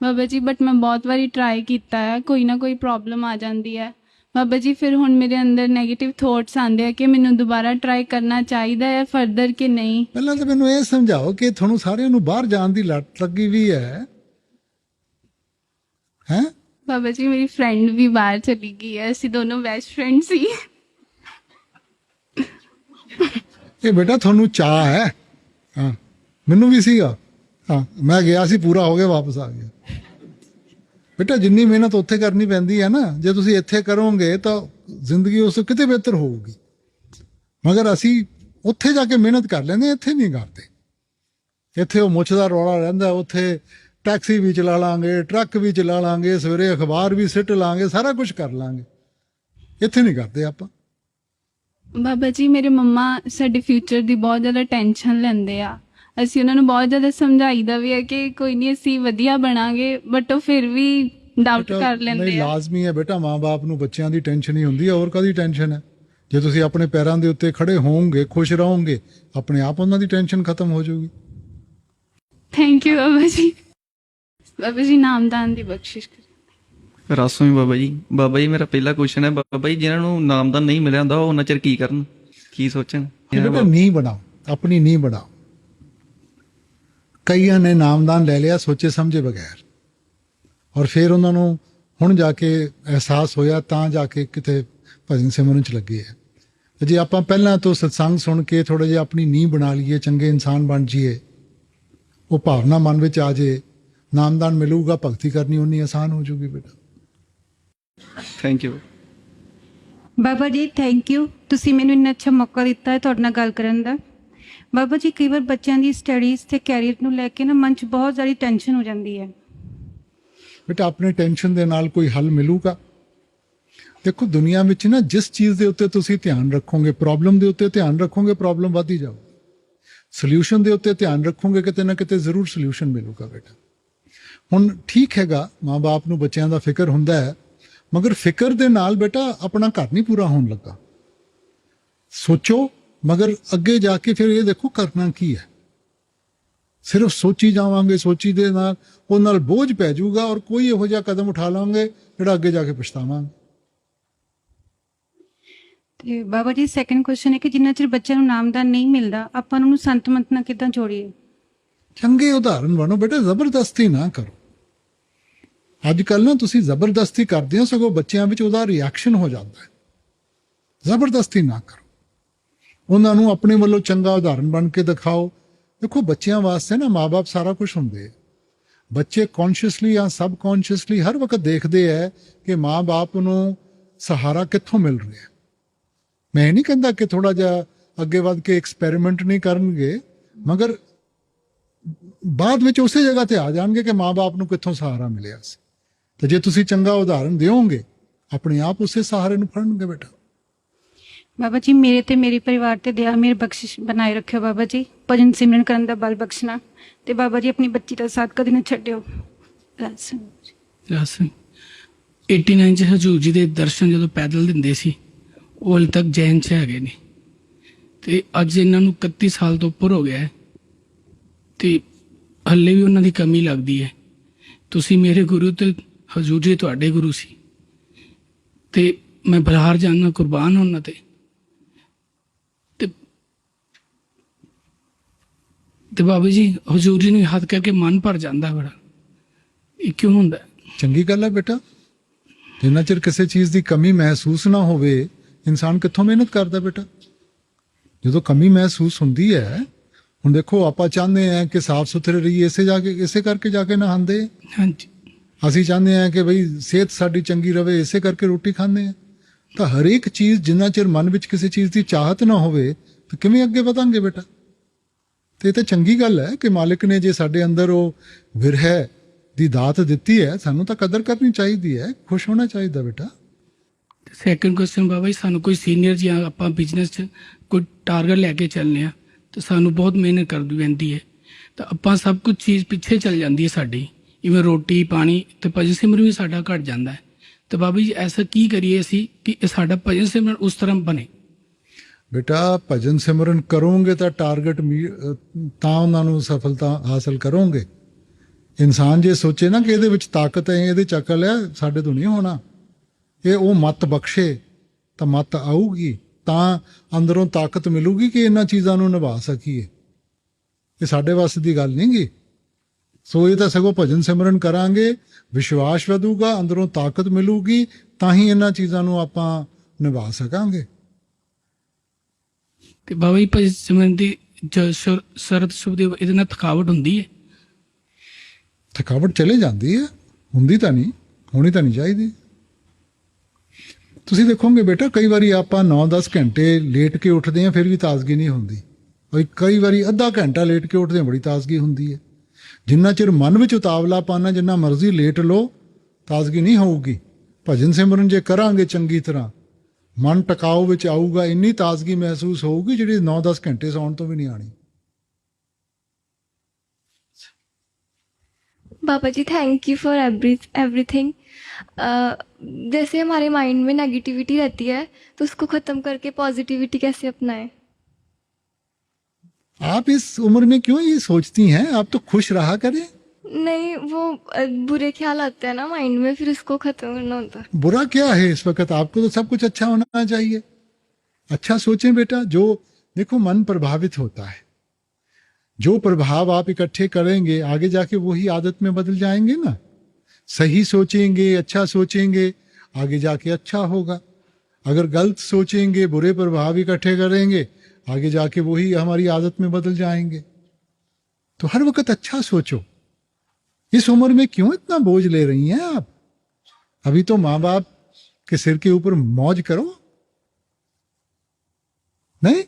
ਬਾਬਾ ਜੀ, ਬਟ ਮੈਂ ਬਹੁਤ ਵਾਰੀ ਟਰਾਈ ਕੀਤਾ ਹੈ, ਕੋਈ ਨਾ ਕੋਈ ਪ੍ਰੋਬਲਮ ਆ ਜਾਂਦੀ ਹੈ ਬਾਬਾ ਜੀ। ਫਿਰ ਹੁਣ ਮੇਰੇ ਅੰਦਰ ਨੈਗੇਟਿਵ ਥੋਟਸ ਆਉਂਦੇ ਆ ਕਿ ਮੈਨੂੰ ਦੁਬਾਰਾ ਟਰਾਈ ਕਰਨਾ ਚਾਹੀਦਾ ਹੈ ਫਰਦਰ ਕਿ ਨਹੀਂ। ਪਹਿਲਾਂ ਤਾਂ ਮੈਨੂੰ ਇਹ ਸਮਝਾਓ ਕਿ ਤੁਹਾਨੂੰ ਸਾਰਿਆਂ ਨੂੰ ਬਾਹਰ ਜਾਣ ਦੀ ਲੱਤ ਲੱਗੀ ਵੀ ਹੈ ਹੈਂ? ਬਾਬਾ ਜੀ ਮੇਰੀ ਫਰੈਂਡ ਵੀ ਬਾਹਰ ਚਲੀ ਗਈ ਹੈ, ਅਸੀਂ ਦੋਨੋਂ ਬੈਸਟ ਫਰੈਂਡ ਸੀ। ਇਹ ਬੇਟਾ ਤੁਹਾਨੂੰ ਚਾਹ ਹੈ? ਹਾਂ, ਮੈਨੂੰ ਵੀ ਸੀਗਾ। ਹਾਂ, ਮੈਂ ਗਿਆ ਸੀ, ਪੂਰਾ ਹੋ ਗਿਆ, ਵਾਪਸ ਆ ਗਿਆ। ਬੇਟਾ ਜਿੰਨੀ ਮਿਹਨਤ ਉੱਥੇ ਕਰਨੀ ਪੈਂਦੀ ਹੈ ਨਾ, ਜੇ ਤੁਸੀਂ ਇੱਥੇ ਕਰੋਗੇ ਤਾਂ ਜ਼ਿੰਦਗੀ ਉਸ ਤੋਂ ਕਿਤੇ ਬਿਹਤਰ ਹੋਊਗੀ। ਮਗਰ ਅਸੀਂ ਉੱਥੇ ਜਾ ਕੇ ਮਿਹਨਤ ਕਰ ਲੈਂਦੇ, ਇੱਥੇ ਨਹੀਂ ਕਰਦੇ। ਇੱਥੇ ਉਹ ਮੁੱਛ ਦਾ ਰੌਲਾ ਰਹਿੰਦਾ, ਉੱਥੇ ਟੈਕਸੀ ਵੀ ਚਲਾ ਲਾਂਗੇ, ਟਰੱਕ ਵੀ ਚਲਾ ਲਾਂਗੇ, ਸਵੇਰੇ ਅਖਬਾਰ ਵੀ ਸਿੱਟ ਲਾਂਗੇ, ਸਾਰਾ ਕੁਝ ਕਰ ਲਾਂਗੇ। ਇੱਥੇ ਨਹੀਂ ਕਰਦੇ ਆਪਾਂ। ਬਾਬਾ ਜੀ ਮੇਰੇ ਮੰਮਾ ਸਾਡੇ ਫਿਊਚਰ ਦੀ ਬਹੁਤ ਜ਼ਿਆਦਾ ਟੈਨਸ਼ਨ ਲੈਂਦੇ ਆ। ਅਸੀਂ ਉਹਨਾਂ ਨੂੰ ਬਹੁਤ ਜ਼ਿਆਦਾ ਸਮਝਾਈਦਾ ਵੀ ਹੈ ਕਿ ਕੋਈ ਨਹੀਂ ਅਸੀਂ ਵਧੀਆ ਬਣਾਂਗੇ, ਬਟ ਉਹ ਫਿਰ ਵੀ ਡਾਊਟ ਬੇਟਾ, ਕਰ ਨਹੀਂ, ਲੈਂਦੇ ਆ। ਲਾਜ਼ਮੀ ਹੈ ਬੇਟਾ, ਮਾਂ-ਬਾਪ ਨੂੰ ਬੱਚਿਆਂ ਦੀ ਟੈਨਸ਼ਨ ਹੀ ਹੁੰਦੀ ਹੈ, ਹੋਰ ਕਾਹਦੀ ਟੈਨਸ਼ਨ ਹੈ? ਜੇ ਤੁਸੀਂ ਆਪਣੇ ਪੈਰਾਂ ਦੇ ਉੱਤੇ ਖੜੇ ਹੋਵੋਗੇ, ਖੁਸ਼ ਰਹੋਗੇ, ਆਪਣੇ ਆਪ ਉਹਨਾਂ ਦੀ ਟੈਨਸ਼ਨ ਖਤਮ ਹੋ ਜਾਊਗੀ। Thank you Baba ji. ਬਾਬਾ ਜੀ ਨਾਮਦਾਨ ਦੀ ਬਖਸ਼ਿਸ਼ ਕਰੇ। ਰਾਸੋਂ ਬਾਬਾ ਜੀ। ਬਾਬਾ ਜੀ ਮੇਰਾ ਪਹਿਲਾ ਕੁਐਸਚਨ ਹੈ ਬਾਬਾ ਜੀ, ਜਿਨ੍ਹਾਂ ਨੂੰ ਨਾਮਦਾਨ ਨਹੀਂ ਮਿਲਿਆ ਹੁੰਦਾ ਉਹ ਉਹਨਾਂ ਚਿਰ ਕੀ ਕਰਨ, ਕੀ ਸੋਚਣ? ਬੇਟਾ ਨੀਂਹ ਬਣਾਓ, ਆਪਣੀ ਨੀਂਹ ਬਣਾਓ। ਕਈਆਂ ਨੇ ਨਾਮਦਾਨ ਲੈ ਲਿਆ ਸੋਚੇ ਸਮਝੇ ਬਗੈਰ, ਔਰ ਫਿਰ ਉਹਨਾਂ ਨੂੰ ਹੁਣ ਜਾ ਕੇ ਅਹਿਸਾਸ ਹੋਇਆ ਤਾਂ ਜਾ ਕੇ ਕਿਤੇ ਭਜਨ ਸਿਮਰਨ ਚ ਲੱਗੇ ਹੈ। ਤੇ ਜੇ ਆਪਾਂ ਪਹਿਲਾਂ ਤੋਂ ਸਤਸੰਗ ਸੁਣ ਕੇ ਥੋੜਾ ਜਿਹਾ ਆਪਣੀ ਨੀਂਹ ਬਣਾ ਲਈਏ, ਚੰਗੇ ਇਨਸਾਨ ਬਣ ਜਾਈਏ, ਉਹ ਭਾਵਨਾ ਮਨ ਵਿੱਚ ਆ ਜੇ, ਨਾਮਦਾਨ ਮਿਲੂਗਾ, ਭਗਤੀ ਕਰਨੀ ਉਨੀ ਆਸਾਨ ਹੋ ਜਾਊਗੀ ਬੇਟਾ। Thank you Baba ji thank you, ਤੁਸੀਂ ਮੈਨੂੰ ਇੰਨਾ ਅੱਛਾ ਮੌਕਾ ਦਿੱਤਾ ਹੈ ਤੁਹਾਡੇ ਨਾਲ ਗੱਲ ਕਰਨ ਦਾ। ਬਾਬਾ ਜੀ ਕਈ ਵਾਰ ਬੱਚਿਆਂ ਦੀ ਸਟੱਡੀਜ਼ ਤੇ ਕੈਰੀਅਰ ਨੂੰ ਲੈ ਕੇ ਨਾ ਮਨ 'ਚ ਬਹੁਤ ਜ਼ਿਆਦਾ ਟੈਨਸ਼ਨ ਹੋ ਜਾਂਦੀ ਹੈ। ਬੇਟਾ ਆਪਣੇ ਟੈਨਸ਼ਨ ਦੇ ਨਾਲ ਕੋਈ ਹੱਲ ਮਿਲੂਗਾ? ਦੇਖੋ ਦੁਨੀਆ ਵਿੱਚ ਨਾ ਜਿਸ ਚੀਜ਼ ਦੇ ਉੱਤੇ ਤੁਸੀਂ ਧਿਆਨ ਰੱਖੋਗੇ, ਪ੍ਰੋਬਲਮ ਦੇ ਉੱਤੇ ਧਿਆਨ ਰੱਖੋਗੇ, ਪ੍ਰੋਬਲਮ ਵੱਧ ਹੀ ਜਾਊ। ਸੋਲਿਊਸ਼ਨ ਦੇ ਉੱਤੇ ਧਿਆਨ ਰੱਖੋਗੇ, ਕਿਤੇ ਨਾ ਕਿਤੇ ਜ਼ਰੂਰ ਸੋਲਿਊਸ਼ਨ ਮਿਲੂਗਾ ਬੇਟਾ। ਹੁਣ ਠੀਕ ਹੈਗਾ, ਮਾਂ-ਬਾਪ ਨੂੰ ਬੱਚਿਆਂ ਦਾ ਫਿਕਰ ਹੁੰਦਾ ਹੈ, ਮਗਰ ਫਿਕਰ ਦੇ ਨਾਲ ਬੇਟਾ ਆਪਣਾ ਘਰ ਨਹੀਂ ਪੂਰਾ ਹੋਣ ਲੱਗਾ। ਸੋਚੋ, ਮਗਰ ਅੱਗੇ ਜਾ ਕੇ ਫਿਰ ਇਹ ਦੇਖੋ ਕਰਨਾ ਕੀ ਹੈ। ਸਿਰਫ ਸੋਚੀ ਜਾਵਾਂਗੇ, ਸੋਚੀ ਦੇ ਨਾਲ ਉਹ ਨਾਲ ਬੋਝ ਪੈ ਜਾਊਗਾ, ਔਰ ਕੋਈ ਇਹੋ ਜਿਹਾ ਕਦਮ ਉਠਾ ਲਾਂਗੇ ਜਿਹੜਾ ਅੱਗੇ ਜਾ ਕੇ ਪਛਤਾਵਾਂਗੇ। ਤੇ ਬਾਬਾ ਜੀ ਸੈਕੰਡ ਕੁਐਸਚਨ ਹੈ ਕਿ ਜਿੰਨਾ ਚਿਰ ਬੱਚਿਆਂ ਨੂੰ ਨਾਮਦਾਨ ਨਹੀਂ ਮਿਲਦਾ, ਆਪਾਂ ਉਹਨੂੰ ਸੰਤ ਮਤ ਨਾਲ ਕਿੱਦਾਂ ਜੋੜੀਏ? ਚੰਗੇ ਉਦਾਹਰਨ ਬਣੋ ਬੇਟਾ, ਜ਼ਬਰਦਸਤੀ ਨਾ ਕਰੋ। ਅੱਜ ਕੱਲ੍ਹ ਨਾ ਤੁਸੀਂ ਜ਼ਬਰਦਸਤੀ ਕਰਦੇ ਹੋ, ਸਗੋਂ ਬੱਚਿਆਂ ਵਿੱਚ ਉਹਦਾ ਰਿਐਕਸ਼ਨ ਹੋ ਜਾਂਦਾ ਹੈ। ਜ਼ਬਰਦਸਤੀ ਨਾ ਕਰੋ, ਉਹਨਾਂ ਨੂੰ ਆਪਣੇ ਵੱਲੋਂ ਚੰਗਾ ਉਦਾਹਰਨ ਬਣ ਕੇ ਦਿਖਾਓ। ਦੇਖੋ ਬੱਚਿਆਂ ਵਾਸਤੇ ਨਾ ਮਾਂ-ਬਾਪ ਸਾਰਾ ਕੁਝ ਹੁੰਦੇ ਆ। ਬੱਚੇ ਕੌਨਸ਼ੀਅਸਲੀ ਜਾਂ ਸਬਕੌਨਸ਼ੀਅਸਲੀ ਹਰ ਵਕਤ ਦੇਖਦੇ ਹੈ ਕਿ ਮਾਂ-ਬਾਪ ਨੂੰ ਸਹਾਰਾ ਕਿੱਥੋਂ ਮਿਲ ਰਿਹਾ। ਮੈਂ ਇਹ ਨਹੀਂ ਕਹਿੰਦਾ ਕਿ ਥੋੜਾ ਜਿਹਾ ਅੱਗੇ ਵੱਧ ਕੇ ਐਕਸਪੈਰੀਮੈਂਟ ਨਹੀਂ ਕਰਨਗੇ, ਮਗਰ ਬਾਅਦ ਵਿੱਚ ਉਸੇ ਜਗ੍ਹਾ ਤੇ ਆ ਜਾਣਗੇ ਕਿ ਮਾਂ-ਬਾਪ ਨੂੰ ਕਿੱਥੋਂ ਸਹਾਰਾ ਮਿਲਿਆ ਸੀ। ਤੇ ਜੇ ਤੁਸੀਂ ਚੰਗਾ ਉਦਾਹਰਨ ਦਿਓਗੇ, ਆਪਣੇ ਆਪ ਉਸੇ ਸਹਾਰੇ ਨੂੰ ਫੜਨਗੇ ਬੇਟਾ। ਬਾਬਾ ਜੀ ਮੇਰੇ ਤੇ ਮੇਰੇ ਪਰਿਵਾਰ ਤੇ ਦਇਆ ਮੇਰ ਬਖਸ਼ਿਸ਼ ਬਣਾਏ ਰੱਖਿਓ ਬਾਬਾ ਜੀ। ਭਜਨ ਸਿਮਰਨ ਕਰਨ ਦਾ ਬਲ ਬਖਸ਼ਣਾ ਤੇ ਬਾਬਾ ਜੀ ਆਪਣੀ ਬੱਚੀ ਦਾ ਸਾਥ ਕਦੇ ਨਾ ਛੱਡਿਓ। ਬਸ। ਰਸ 89 ਚ ਹਜੂਰ ਜੀ ਦੇ ਦਰਸ਼ਨ ਜਦੋਂ ਪੈਦਲ ਦਿੰਦੇ ਸੀ ਉਹ ਹਾਲੇ ਤੱਕ ਜੈਨ ਚ ਹੈਗੇ ਨੇ ਤੇ ਅੱਜ ਇਹਨਾਂ ਨੂੰ 31 ਸਾਲ ਤੋਂ ਉੱਪਰ ਹੋ ਗਿਆ ਹੈ ਤੇ ਹੱਲੇ ਵੀ ਉਹਨਾਂ ਦੀ ਕਮੀ ਲੱਗਦੀ ਹੈ। ਤੁਸੀਂ ਮੇਰੇ ਗੁਰੂ ਤੇ ਹਜੂਰ ਜੀ ਤੁਹਾਡੇ ਗੁਰੂ ਸੀ ਤੇ ਮੈਂ ਬਲਹਾਰ ਜਾਣਾ ਕੁਰਬਾਨ ਉਹਨਾਂ ਤੇ ਤੇ ਬਾਬਾ ਜੀ ਹਜੂਰ ਜੀ ਨੂੰ ਹੱਥ ਕਰਕੇ ਮਨ ਭਰ ਜਾਂਦਾ ਬੜਾ। ਇਹ ਕਿਉਂ ਹੁੰਦਾ? ਚੰਗੀ ਗੱਲ ਹੈ ਬੇਟਾ। ਜਿੰਨਾ ਚਿਰ ਕਿਸੇ ਚੀਜ਼ ਦੀ ਕਮੀ ਮਹਿਸੂਸ ਨਾ ਹੋਵੇ ਇਨਸਾਨ ਕਿੱਥੋਂ ਮਿਹਨਤ ਕਰਦਾ ਬੇਟਾ। ਜਦੋਂ ਕਮੀ ਮਹਿਸੂਸ ਹੁੰਦੀ ਹੈ, ਹੁਣ ਦੇਖੋ ਆਪਾਂ ਚਾਹੁੰਦੇ ਹਾਂ ਕਿ ਸਾਫ਼ ਸੁਥਰੇ ਰਹੀਏ, ਇਸੇ ਕਰਕੇ ਜਾ ਕੇ ਨਹਾਉਂਦੇ। ਹਾਂਜੀ। ਅਸੀਂ ਚਾਹੁੰਦੇ ਹਾਂ ਕਿ ਬਈ ਸਿਹਤ ਸਾਡੀ ਚੰਗੀ ਰਵੇ, ਇਸੇ ਕਰਕੇ ਰੋਟੀ ਖਾਂਦੇ ਹਾਂ। ਤਾਂ ਹਰੇਕ ਚੀਜ਼ ਜਿੰਨਾ ਚਿਰ ਮਨ ਵਿੱਚ ਕਿਸੇ ਚੀਜ਼ ਦੀ ਚਾਹਤ ਨਾ ਹੋਵੇ ਤਾਂ ਕਿਵੇਂ ਅੱਗੇ ਵਧਾਂਗੇ ਬੇਟਾ। ਤੇ ਇਹ ਤਾਂ ਚੰਗੀ ਗੱਲ ਹੈ ਕਿ ਮਾਲਿਕ ਨੇ ਜੇ ਸਾਡੇ ਅੰਦਰ ਉਹ ਵਿਰਹ ਦੀ ਦਾਤ ਦਿੱਤੀ ਹੈ, ਸਾਨੂੰ ਤਾਂ ਕਦਰ ਕਰਨੀ ਚਾਹੀਦੀ ਹੈ, ਖੁਸ਼ ਹੋਣਾ ਚਾਹੀਦਾ ਬੇਟਾ। ਸੈਕੰਡ ਕੁਐਸਚਨ ਬਾਬਾ ਜੀ, ਸਾਨੂੰ ਕੋਈ ਸੀਨੀਅਰ ਜਾਂ ਆਪਾਂ ਬਿਜ਼ਨਸ 'ਚ ਕੋਈ ਟਾਰਗੇਟ ਲੈ ਕੇ ਚੱਲਨੇ ਆ ਤਾਂ ਸਾਨੂੰ ਬਹੁਤ ਮਿਹਨਤ ਕਰਨੀ ਪੈਂਦੀ ਹੈ ਤਾਂ ਆਪਾਂ ਸਭ ਕੁਝ ਚੀਜ਼ ਪਿੱਛੇ ਚੱਲ ਜਾਂਦੀ ਹੈ ਸਾਡੀ, ਇਵੇਂ ਰੋਟੀ ਪਾਣੀ ਤੇ ਭਜਨ ਸਿਮਰਨ ਵੀ ਸਾਡਾ ਘਟ ਜਾਂਦਾ ਹੈ। ਤੇ ਬਾਬਾ ਜੀ ਐਸਾ ਕੀ ਕਰੀਏ ਅਸੀਂ ਕਿ ਇਹ ਸਾਡਾ ਭਜਨ ਸਿਮਰਨ ਉਸ ਤਰ੍ਹਾਂ ਬਣੇ? ਬੇਟਾ ਭਜਨ ਸਿਮਰਨ ਕਰੋਗੇ ਤਾਂ ਟਾਰਗੇਟ ਤਾਂ ਉਹਨਾਂ ਨੂੰ ਸਫਲਤਾ ਹਾਸਲ ਕਰੋਗੇ। ਇਨਸਾਨ ਜੇ ਸੋਚੇ ਨਾ ਕਿ ਇਹਦੇ ਵਿੱਚ ਤਾਕਤ ਹੈ, ਇਹਦੇ ਚ ਅਕਲ ਹੈ, ਸਾਡੇ ਤੋਂ ਨਹੀਂ ਹੋਣਾ। ਇਹ ਉਹ ਮੱਤ ਬਖਸ਼ੇ ਤਾਂ ਮੱਤ ਆਊਗੀ, ਤਾਂ ਅੰਦਰੋਂ ਤਾਕਤ ਮਿਲੂਗੀ ਕਿ ਇਹਨਾਂ ਚੀਜ਼ਾਂ ਨੂੰ ਨਿਭਾ ਸਕੀਏ। ਇਹ ਸਾਡੇ ਵੱਸ ਦੀ ਗੱਲ ਨਹੀਂ ਗੀ। ਸੋ ਇਹ ਤਾਂ ਸਗੋਂ ਭਜਨ ਸਿਮਰਨ ਕਰਾਂਗੇ, ਵਿਸ਼ਵਾਸ ਵਧੂਗਾ, ਅੰਦਰੋਂ ਤਾਕਤ ਮਿਲੂਗੀ, ਤਾਂ ਹੀ ਇਹਨਾਂ ਚੀਜ਼ਾਂ ਨੂੰ ਆਪਾਂ ਨਿਭਾ ਸਕਾਂਗੇ। ਤੇ ਬਾਬਾ ਜੀ ਭਜਨ ਸਿਮਰਨ ਦੀ ਸਰਦ ਸੁਭਦੀ ਇਹਦੇ ਨਾਲ ਥਕਾਵਟ ਹੁੰਦੀ ਹੈ? ਥਕਾਵਟ ਚਲੇ ਜਾਂਦੀ ਹੈ, ਹੁੰਦੀ ਤਾਂ ਨਹੀਂ, ਹੋਣੀ ਤਾਂ ਨਹੀਂ ਚਾਹੀਦੀ। ਤੁਸੀਂ ਦੇਖੋਗੇ ਬੇਟਾ ਕਈ ਵਾਰੀ ਆਪਾਂ 9-10 ਘੰਟੇ ਲੇਟ ਕੇ ਉੱਠਦੇ ਹਾਂ ਫਿਰ ਵੀ ਤਾਜ਼ਗੀ ਨਹੀਂ ਹੁੰਦੀ, ਔਰ ਕਈ ਵਾਰੀ ਅੱਧਾ ਘੰਟਾ ਲੇਟ ਕੇ ਉੱਠਦੇ ਹਾਂ ਬੜੀ ਤਾਜ਼ਗੀ ਹੁੰਦੀ ਹੈ। ਜਿੰਨਾ ਚਿਰ ਮਨ ਵਿੱਚ ਉਤਾਵਲਾ ਪਾਣਾ, ਜਿੰਨਾ ਮਰਜ਼ੀ ਲੇਟ ਲਓ, ਤਾਜ਼ਗੀ ਨਹੀਂ ਹੋਊਗੀ। ਭਜਨ ਸਿਮਰਨ ਜੇ ਕਰਾਂਗੇ ਚੰਗੀ ਤਰ੍ਹਾਂ, ਮਨ ਟਿਕਾਓ ਵਿੱਚ ਆਊਗਾ, ਇੰਨੀ ਤਾਜ਼ਗੀ ਮਹਿਸੂਸ ਹੋਊਗੀ ਜਿਹੜੀ 9-10 ਘੰਟੇ ਸੌਣ ਤੋਂ ਵੀ ਨਹੀਂ ਆਣੀ। बाबा ji thank you for everything. जैसे हमारे माइंड में नेगेटिविटी रहती है तो उसको ख़त्म करके पॉजिटिविटी कैसे अपनाएं? आप इस उम्र में क्यों ये सोचती हैं? आप तो खुश रहा करें। नहीं, वो बुरे ख्याल आते हैं ना माइंड में, फिर उसको ख़त्म करना होता है। बुरा क्या है इस वक्त? आपको तो सब कुछ अच्छा होना चाहिए। अच्छा सोचें बेटा। जो देखो मन प्रभावित होता है, जो प्रभाव आप इकट्ठे करेंगे आगे जाके वही आदत में बदल जाएंगे ना। सही सोचेंगे, अच्छा सोचेंगे, आगे जाके अच्छा होगा। अगर गलत सोचेंगे, बुरे प्रभाव इकट्ठे करेंगे, आगे जाके वही हमारी आदत में बदल जाएंगे। तो हर वक्त अच्छा सोचो। इस उम्र में क्यों इतना बोझ ले रही हैं आप? अभी तो माँ बाप के सिर के ऊपर मौज करो। नहीं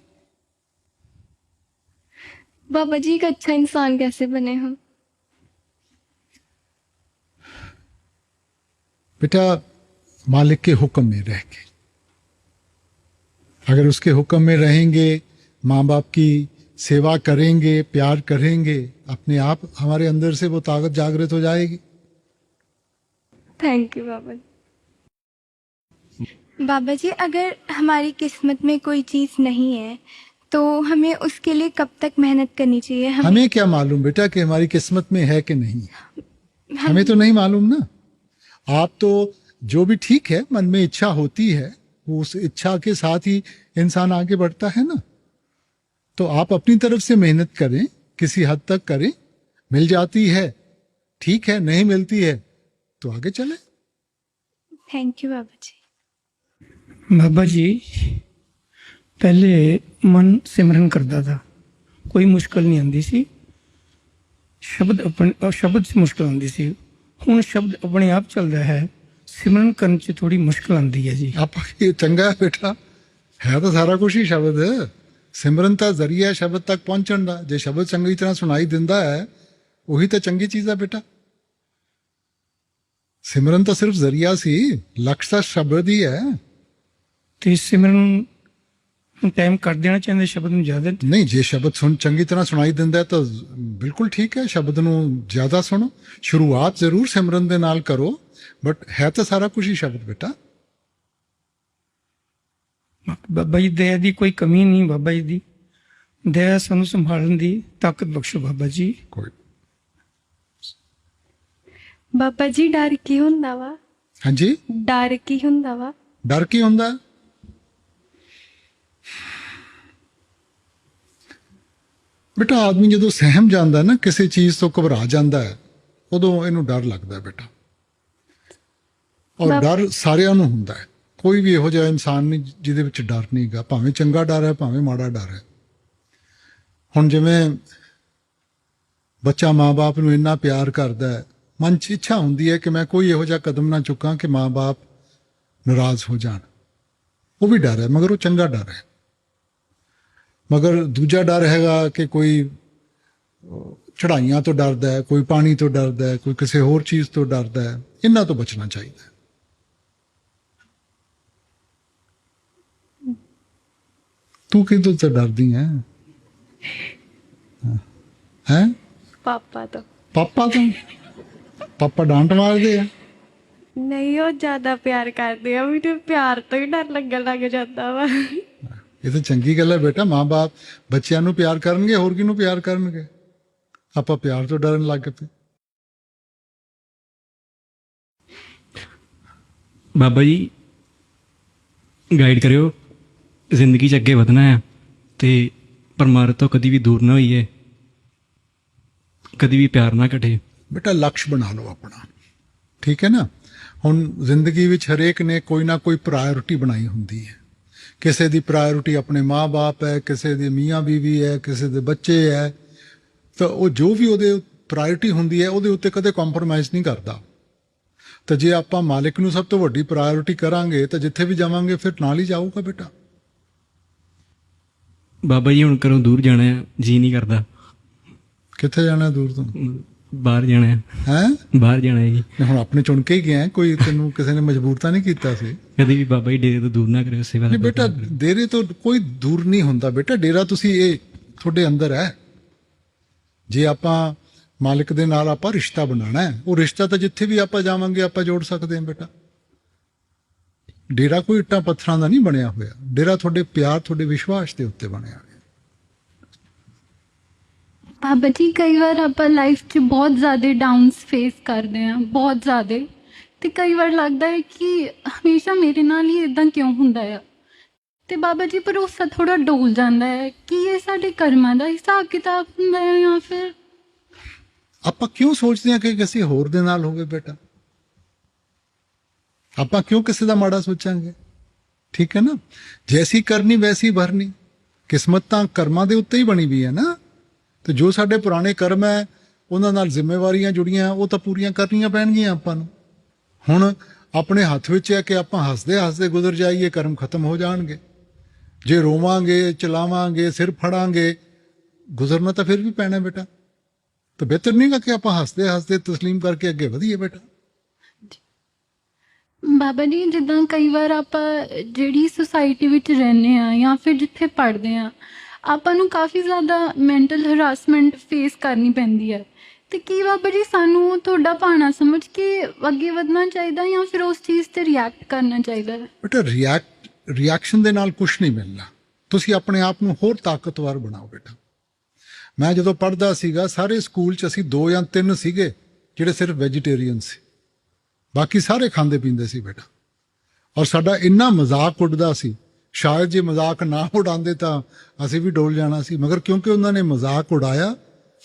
बाबा जी एक अच्छा इंसान कैसे बने हम? बेटा मालिक के हुक्म में रह के, अगर उसके हुक्म में रहेंगे, माँ बाप की सेवा करेंगे, प्यार करेंगे, अपने आप हमारे अंदर से वो ताकत जागृत हो जाएगी। थैंक यू बाबा जी। बाबा जी अगर हमारी किस्मत में कोई चीज़ नहीं है तो हमें उसके लिए कब तक मेहनत करनी चाहिए? हमें क्या मालूम बेटा कि हमारी किस्मत में है कि नहीं? हमें तो नहीं मालूम ना। आप तो जो भी ठीक है, मन में इच्छा होती है, वो उस इच्छा के साथ ही इंसान आगे बढ़ता है ना। तो आप अपनी तरफ से मेहनत करें, किसी हद तक करें, मिल जाती है ठीक है, नहीं मिलती है तो आगे चले। थैंक यू बाबा जी। बाबा जी पहले मन सिमरन करता था, कोई मुश्किल नहीं आती सी, शब्द से मुश्किल आती सी। हुण शब्द अपने आप चलता है, सिमरन करने च थोड़ी मुश्किल आती है जी। आप ये चंगा है बेटा, है तो सारा कुछ ही शब्द है। सिमरन तो जरिया है शब्द तक पहुंचण दा। जे शब्द चंगी तरह सुनाई दिंदा है वही तो चंगी चीज है बेटा। सिमरन तो सिर्फ जरिया सी, लक्ष्य तो शब्द ही है। तो सिमरन ਟਾਈਮ ਕਰ ਦੇਣਾ ਚਾਹੁੰਦੇ ਸ਼ਬਦ ਨੂੰ ਜ਼ਿਆਦਾ। ਨਹੀਂ, ਜੇ ਸ਼ਬਦ ਚੰਗੀ ਤਰ੍ਹਾਂ ਸੁਣਾਈ ਦਿੰਦਾ ਹੈ ਤਾਂ ਬਿਲਕੁਲ ਠੀਕ ਹੈ, ਸ਼ਬਦ ਨੂੰ ਜ਼ਿਆਦਾ ਸੁਣੋ। ਸ਼ੁਰੂਆਤ ਜ਼ਰੂਰ ਸਿਮਰਨ ਦੇ ਨਾਲ ਕਰੋ, ਬਟ ਹੈ ਤਾਂ ਸਾਰਾ ਕੁਝ ਹੀ ਸ਼ਬਦ ਬੇਟਾ। ਬਾਬਾ ਜੀ ਦਇਆ ਦੀ ਕੋਈ ਕਮੀ ਨਹੀਂ, ਬਾਬਾ ਜੀ ਦੀ ਦਇਆ ਸਾਨੂੰ ਸੰਭਾਲਣ ਦੀ ਤਾਕਤ ਬਖਸ਼ੋ ਬਾਬਾ ਜੀ। ਕੋਈ ਬਾਬਾ ਜੀ ਡਰ ਕੀ ਹੁੰਦਾ ਵਾ? ਹਾਂਜੀ, ਡਰ ਕੀ ਹੁੰਦਾ ਵਾ? ਡਰ ਕੀ ਹੁੰਦਾ ਹੈ? ਬੇਟਾ ਆਦਮੀ ਜਦੋਂ ਸਹਿਮ ਜਾਂਦਾ ਨਾ, ਕਿਸੇ ਚੀਜ਼ ਤੋਂ ਘਬਰਾ ਜਾਂਦਾ ਹੈ, ਉਦੋਂ ਇਹਨੂੰ ਡਰ ਲੱਗਦਾ ਹੈ ਬੇਟਾ। ਔਰ ਡਰ ਸਾਰਿਆਂ ਨੂੰ ਹੁੰਦਾ ਹੈ, ਕੋਈ ਵੀ ਇਹੋ ਜਿਹਾ ਇਨਸਾਨ ਨਹੀਂ ਜਿਹਦੇ ਵਿੱਚ ਡਰ ਨਹੀਂਗਾ, ਭਾਵੇਂ ਚੰਗਾ ਡਰ ਹੈ ਭਾਵੇਂ ਮਾੜਾ ਡਰ ਹੈ। ਹੁਣ ਜਿਵੇਂ ਬੱਚਾ ਮਾਂ-ਬਾਪ ਨੂੰ ਇੰਨਾ ਪਿਆਰ ਕਰਦਾ ਹੈ, ਮਨ 'ਚ ਇੱਛਾ ਹੁੰਦੀ ਹੈ ਕਿ ਮੈਂ ਕੋਈ ਇਹੋ ਜਿਹਾ ਕਦਮ ਨਾ ਚੁੱਕਾਂ ਕਿ ਮਾਂ-ਬਾਪ ਨਾਰਾਜ਼ ਹੋ ਜਾਣ। ਉਹ ਵੀ ਡਰ ਹੈ, ਮਗਰ ਉਹ ਚੰਗਾ ਡਰ ਹੈ। ਮਗਰ ਦੂਜਾ ਡਰ ਹੈਗਾ ਕਿ ਕੋਈ ਚੜਾਈਆਂ ਤੋਂ ਡਰਦਾ ਹੈ, ਕੋਈ ਪਾਣੀ ਤੋਂ ਡਰਦਾ ਹੈ, ਕੋਈ ਕਿਸੇ ਹੋਰ ਚੀਜ਼ ਤੋਂ ਡਰਦਾ ਹੈ। ਇਹਨਾਂ ਤੋਂ ਬਚਣਾ ਚਾਹੀਦਾ ਹੈ। ਤੂੰ ਕਿਹਦੇ ਤੋਂ ਡਰਦੀ ਹੈ? ਹੈ ਪਾਪਾ ਤੋਂ। ਪਾਪਾ ਤੋਂ? ਪਾਪਾ ਡਾਂਟ ਮਾਰਦੇ ਆ? ਨਹੀਂ, ਉਹ ਜ਼ਿਆਦਾ ਪਿਆਰ ਕਰਦੇ ਆ, ਮੈਨੂੰ ਪਿਆਰ ਤੋਂ ਹੀ ਡਰ ਲੱਗਣ ਲੱਗ ਜਾਂਦਾ ਵਾ। ਇਹ ਤਾਂ ਚੰਗੀ ਗੱਲ ਹੈ ਬੇਟਾ। ਮਾਂ-ਬਾਪ ਬੱਚਿਆਂ ਨੂੰ ਪਿਆਰ ਕਰਨਗੇ, ਹੋਰ ਕਿਹਨੂੰ ਪਿਆਰ ਕਰਨਗੇ? ਆਪਾਂ ਪਿਆਰ ਤੋਂ ਡਰਨ ਲੱਗ ਪਏ। ਬਾਬਾ ਜੀ ਗਾਈਡ ਕਰਿਓ, ਜ਼ਿੰਦਗੀ 'ਚ ਅੱਗੇ ਵਧਣਾ ਹੈ ਤੇ ਪਰਮਾਰਥ ਤੋਂ ਕਦੀ ਵੀ ਦੂਰ ਨਾ ਹੋਈਏ, ਕਦੀ ਵੀ ਪਿਆਰ ਨਾ ਘਟੇ। ਬੇਟਾ ਲਕਸ਼ ਬਣਾ ਲਓ ਆਪਣਾ, ਠੀਕ ਹੈ ਨਾ। ਹੁਣ ਜ਼ਿੰਦਗੀ ਵਿੱਚ ਹਰੇਕ ਨੇ ਕੋਈ ਨਾ ਕੋਈ ਪ੍ਰਾਇੋਰਟੀ ਬਣਾਈ ਹੁੰਦੀ ਹੈ। ਕਿਸੇ ਦੀ ਪ੍ਰਾਇੋਰਟੀ ਆਪਣੇ ਮਾਂ-ਬਾਪ ਹੈ, ਕਿਸੇ ਦੀ ਮੀਆਂ ਬੀਵੀ ਹੈ, ਕਿਸੇ ਦੇ ਬੱਚੇ ਹੈ। ਤਾਂ ਉਹ ਜੋ ਵੀ ਉਹਦੇ ਪ੍ਰਾਇੋਰਟੀ ਹੁੰਦੀ ਹੈ ਉਹਦੇ ਉੱਤੇ ਕਦੇ ਕੰਪਰੋਮਾਈਜ਼ ਨਹੀਂ ਕਰਦਾ। ਤਾਂ ਜੇ ਆਪਾਂ ਮਾਲਿਕ ਨੂੰ ਸਭ ਤੋਂ ਵੱਡੀ ਪ੍ਰਾਇੋਰਟੀ ਕਰਾਂਗੇ ਤਾਂ ਜਿੱਥੇ ਵੀ ਜਾਵਾਂਗੇ ਫਿਰ ਨਾਲ ਹੀ ਜਾਊਗਾ ਬੇਟਾ। ਬਾਬਾ ਜੀ ਹੁਣ ਘਰੋਂ ਦੂਰ ਜਾਣਾ ਹੈ, ਜੀ ਨਹੀਂ ਕਰਦਾ। ਕਿੱਥੇ ਜਾਣਾ ਦੂਰ ਤੋਂ? ਬਾਹਰ ਜਾਣਾ ਹੈ। ਹੈਂ? ਬਾਹਰ ਜਾਣਾ ਹੈ ਜੀ। ਹੁਣ ਆਪਣੇ ਚੁਣ ਕੇ ਹੀ ਗਿਆ, ਕੋਈ ਤੈਨੂੰ ਕਿਸੇ ਨੇ ਮਜਬੂਰ ਤਾਂ ਨਹੀਂ ਕੀਤਾ ਸੀ। ਕਦੀ ਵੀ ਬਾਬਾ ਜੀ ਡੇਰੇ ਤੋਂ ਦੂਰ ਨਾ ਕਰਿਓ, ਸੇਵਾ ਨਹੀਂ ਬੇਟਾ, ਡੇਰੇ ਤੋਂ ਕੋਈ ਦੂਰ ਨਹੀਂ ਹੁੰਦਾ ਬੇਟਾ। ਡੇਰਾ ਤੁਸੀਂ ਇਹ ਤੁਹਾਡੇ ਅੰਦਰ ਹੈ। ਜੇ ਆਪਾਂ ਮਾਲਿਕ ਦੇ ਨਾਲ ਆਪਾਂ ਰਿਸ਼ਤਾ ਬਣਾਉਣਾ ਹੈ, ਉਹ ਰਿਸ਼ਤਾ ਤਾਂ ਜਿੱਥੇ ਵੀ ਆਪਾਂ ਜਾਵਾਂਗੇ ਆਪਾਂ ਜੋੜ ਸਕਦੇ ਹਾਂ ਬੇਟਾ। ਡੇਰਾ ਕੋਈ ਇੱਟਾਂ ਪੱਥਰਾਂ ਦਾ ਨਹੀਂ ਬਣਿਆ ਹੋਇਆ। ਡੇਰਾ ਤੁਹਾਡੇ ਪਿਆਰ, ਤੁਹਾਡੇ ਵਿਸ਼ਵਾਸ ਦੇ ਉੱਤੇ ਬਣਿਆ ਹੋਇਆ। ਬਾਬਾ ਜੀ ਕਈ ਵਾਰ ਆਪਾਂ ਲਾਈਫ 'ਚ ਬਹੁਤ ਜ਼ਿਆਦਾ ਡਾਊਨਸ ਫੇਸ ਕਰਦੇ ਹਾਂ, ਬਹੁਤ ਜ਼ਿਆਦਾ, ਤੇ ਕਈ ਵਾਰ ਲੱਗਦਾ ਹੈ ਕਿ ਹਮੇਸ਼ਾ ਮੇਰੇ ਨਾਲ ਹੀ ਇਦਾਂ ਕਿਉਂ ਹੁੰਦਾ ਆ। ਤੇ ਬਾਬਾ ਜੀ ਭਰੋਸਾ ਥੋੜਾ ਡੋਲ ਜਾਂਦਾ ਹੈ ਕਿ ਇਹ ਸਾਡੇ ਕਰਮਾਂ ਦਾ ਹਿਸਾਬ ਕਿਤਾਬ ਹੁੰਦਾ ਹੈ, ਜਾਂ ਫਿਰ ਆਪਾਂ ਕਿਉਂ ਸੋਚਦੇ ਹਾਂ ਕਿ ਕਿਸੇ ਹੋਰ ਦੇ ਨਾਲ ਹੋਵੇ ਬੇਟਾ? ਆਪਾਂ ਕਿਉਂ ਕਿਸੇ ਦਾ ਮਾੜਾ ਸੋਚਾਂਗੇ? ਠੀਕ ਹੈ ਨਾ। ਜੈਸੀ ਕਰਨੀ ਵੈਸੀ ਭਰਨੀ। ਕਿਸਮਤ ਤਾਂ ਕਰਮਾਂ ਦੇ ਉੱਤੇ ਹੀ ਬਣੀ ਵੀ ਹੈ ਨਾ। ਤੇ ਜੋ ਸਾਡੇ ਪੁਰਾਣੇ ਕਰਮ ਹੈ ਉਹਨਾਂ ਨਾਲ ਜ਼ਿੰਮੇਵਾਰੀਆਂ ਜੁੜੀਆਂ, ਉਹ ਤਾਂ ਪੂਰੀਆਂ ਕਰਨੀਆਂ ਪੈਣਗੀਆਂ ਆਪਾਂ ਨੂੰ। ਹੁਣ ਆਪਣੇ ਹੱਥ ਵਿੱਚ ਹੈ ਕਿ ਆਪਾਂ ਹੱਸਦੇ ਹੱਸਦੇ ਗੁਜ਼ਰ ਜਾਈਏ, ਕਰਮ ਖਤਮ ਹੋ ਜਾਣਗੇ। ਜੇ ਰੋਵਾਂਗੇ, ਚਲਾਵਾਂਗੇ, ਸਿਰ ਫੜਾਂਗੇ, ਗੁਜ਼ਰਨਾ ਤਾਂ ਫਿਰ ਵੀ ਪੈਣਾ ਬੇਟਾ। ਤਾਂ ਬਿਹਤਰ ਨਹੀਂ ਗਾ ਕਿ ਆਪਾਂ ਹੱਸਦੇ ਹੱਸਦੇ ਤਸਲੀਮ ਕਰਕੇ ਅੱਗੇ ਵਧੀਏ ਬੇਟਾ। ਬਾਬਾ ਜੀ ਜਿੱਦਾਂ ਕਈ ਵਾਰ ਆਪਾਂ ਜਿਹੜੀ ਸੁਸਾਇਟੀ ਵਿੱਚ ਰਹਿੰਦੇ ਆ ਜਾਂ ਫਿਰ ਜਿੱਥੇ ਪੜ੍ਹਦੇ ਆ, ਆਪਾਂ ਨੂੰ ਕਾਫੀ ਜ਼ਿਆਦਾ ਮੈਂਟਲ ਹਰਾਸਮੈਂਟ ਫੇਸ ਕਰਨੀ ਪੈਂਦੀ ਹੈ। ਤੇ ਕੀ ਬਾਬਾ ਜੀ ਸਾਨੂੰ ਤੁਹਾਡਾ ਭਾਣਾ ਸਮਝ ਕੇ ਅੱਗੇ ਵਧਣਾ ਚਾਹੀਦਾ ਜਾਂ ਫਿਰ ਉਸ ਚੀਜ਼ ਤੇ ਰਿਐਕਟ ਕਰਨਾ ਚਾਹੀਦਾ ਹੈ? ਬੇਟਾ ਰਿਐਕਸ਼ਨ ਦੇ ਨਾਲ ਕੁਝ ਨਹੀਂ ਮਿਲਣਾ। ਤੁਸੀਂ ਆਪਣੇ ਆਪ ਨੂੰ ਹੋਰ ਤਾਕਤਵਰ ਬਣਾਓ ਬੇਟਾ। ਮੈਂ ਜਦੋਂ ਪੜ੍ਹਦਾ ਸੀਗਾ, ਸਾਰੇ ਸਕੂਲ 'ਚ ਅਸੀਂ 2 ਜਾਂ 3 ਸੀਗੇ ਜਿਹੜੇ ਸਿਰਫ ਵੈਜੀਟੇਰੀਅਨ ਸੀ, ਬਾਕੀ ਸਾਰੇ ਖਾਂਦੇ ਪੀਂਦੇ ਸੀ ਬੇਟਾ। ਔਰ ਸਾਡਾ ਇੰਨਾ ਮਜ਼ਾਕ ਉੱਡਦਾ ਸੀ, ਸ਼ਾਇਦ ਜੇ ਮਜ਼ਾਕ ਨਾ ਉਡਾਉਂਦੇ ਤਾਂ ਅਸੀਂ ਵੀ ਡੋਲ ਜਾਣਾ ਸੀ। ਮਗਰ ਕਿਉਂਕਿ ਉਹਨਾਂ ਨੇ ਮਜ਼ਾਕ ਉਡਾਇਆ,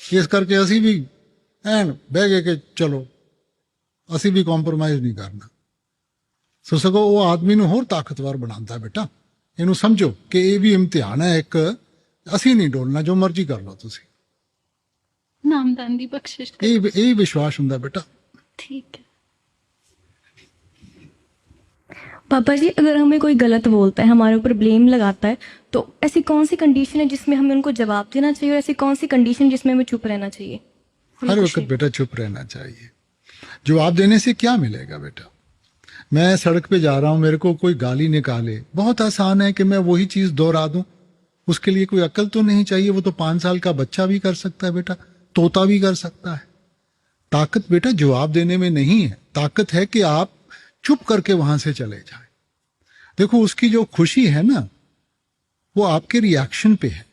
ਇਸ ਕਰਕੇ ਅਸੀਂ ਵੀ ਐਨ ਬਹਿ ਗਏ ਕਿ ਚਲੋ ਅਸੀਂ ਵੀ ਕੰਪਰੋਮਾਈਜ਼ ਨਹੀਂ ਕਰਨਾ। ਸੋ ਸਗੋਂ ਉਹ ਆਦਮੀ ਨੂੰ ਹੋਰ ਤਾਕਤਵਰ ਬਣਾਉਂਦਾ ਬੇਟਾ। ਇਹਨੂੰ ਸਮਝੋ ਕਿ ਇਹ ਵੀ ਇਮਤਿਹਾਨ ਹੈ ਇੱਕ। ਅਸੀਂ ਨਹੀਂ ਡੋਲਣਾ, ਜੋ ਮਰਜ਼ੀ ਕਰ ਲਓ ਤੁਸੀਂ। नामदान दी बख्शिश यही विश्वास ਹੁੰਦਾ बेटा। ठीक है। पापा जी अगर हमें कोई गलत बोलता है, हमारे ऊपर ब्लेम लगाता है, तो ऐसी कौन सी कंडीशन है जिसमें हमें उनको जवाब देना चाहिए और ऐसी कौन सी कंडीशन जिसमें हमें चुप रहना चाहिए? हर वक्त बेटा चुप रहना चाहिए। जवाब देने से क्या मिलेगा बेटा? मैं सड़क पे जा रहा हूँ, मेरे को कोई गाली निकाले, बहुत आसान है कि मैं वही चीज दोहरा दूं। उसके लिए कोई अकल तो नहीं चाहिए, वो तो 5 साल का बच्चा भी कर सकता है बेटा, तोता भी कर सकता है। ताकत बेटा जवाब देने में नहीं है, ताकत है कि आप चुप करके वहां से चले जाएं। देखो उसकी जो खुशी है ना, वो आपके रिएक्शन पे है।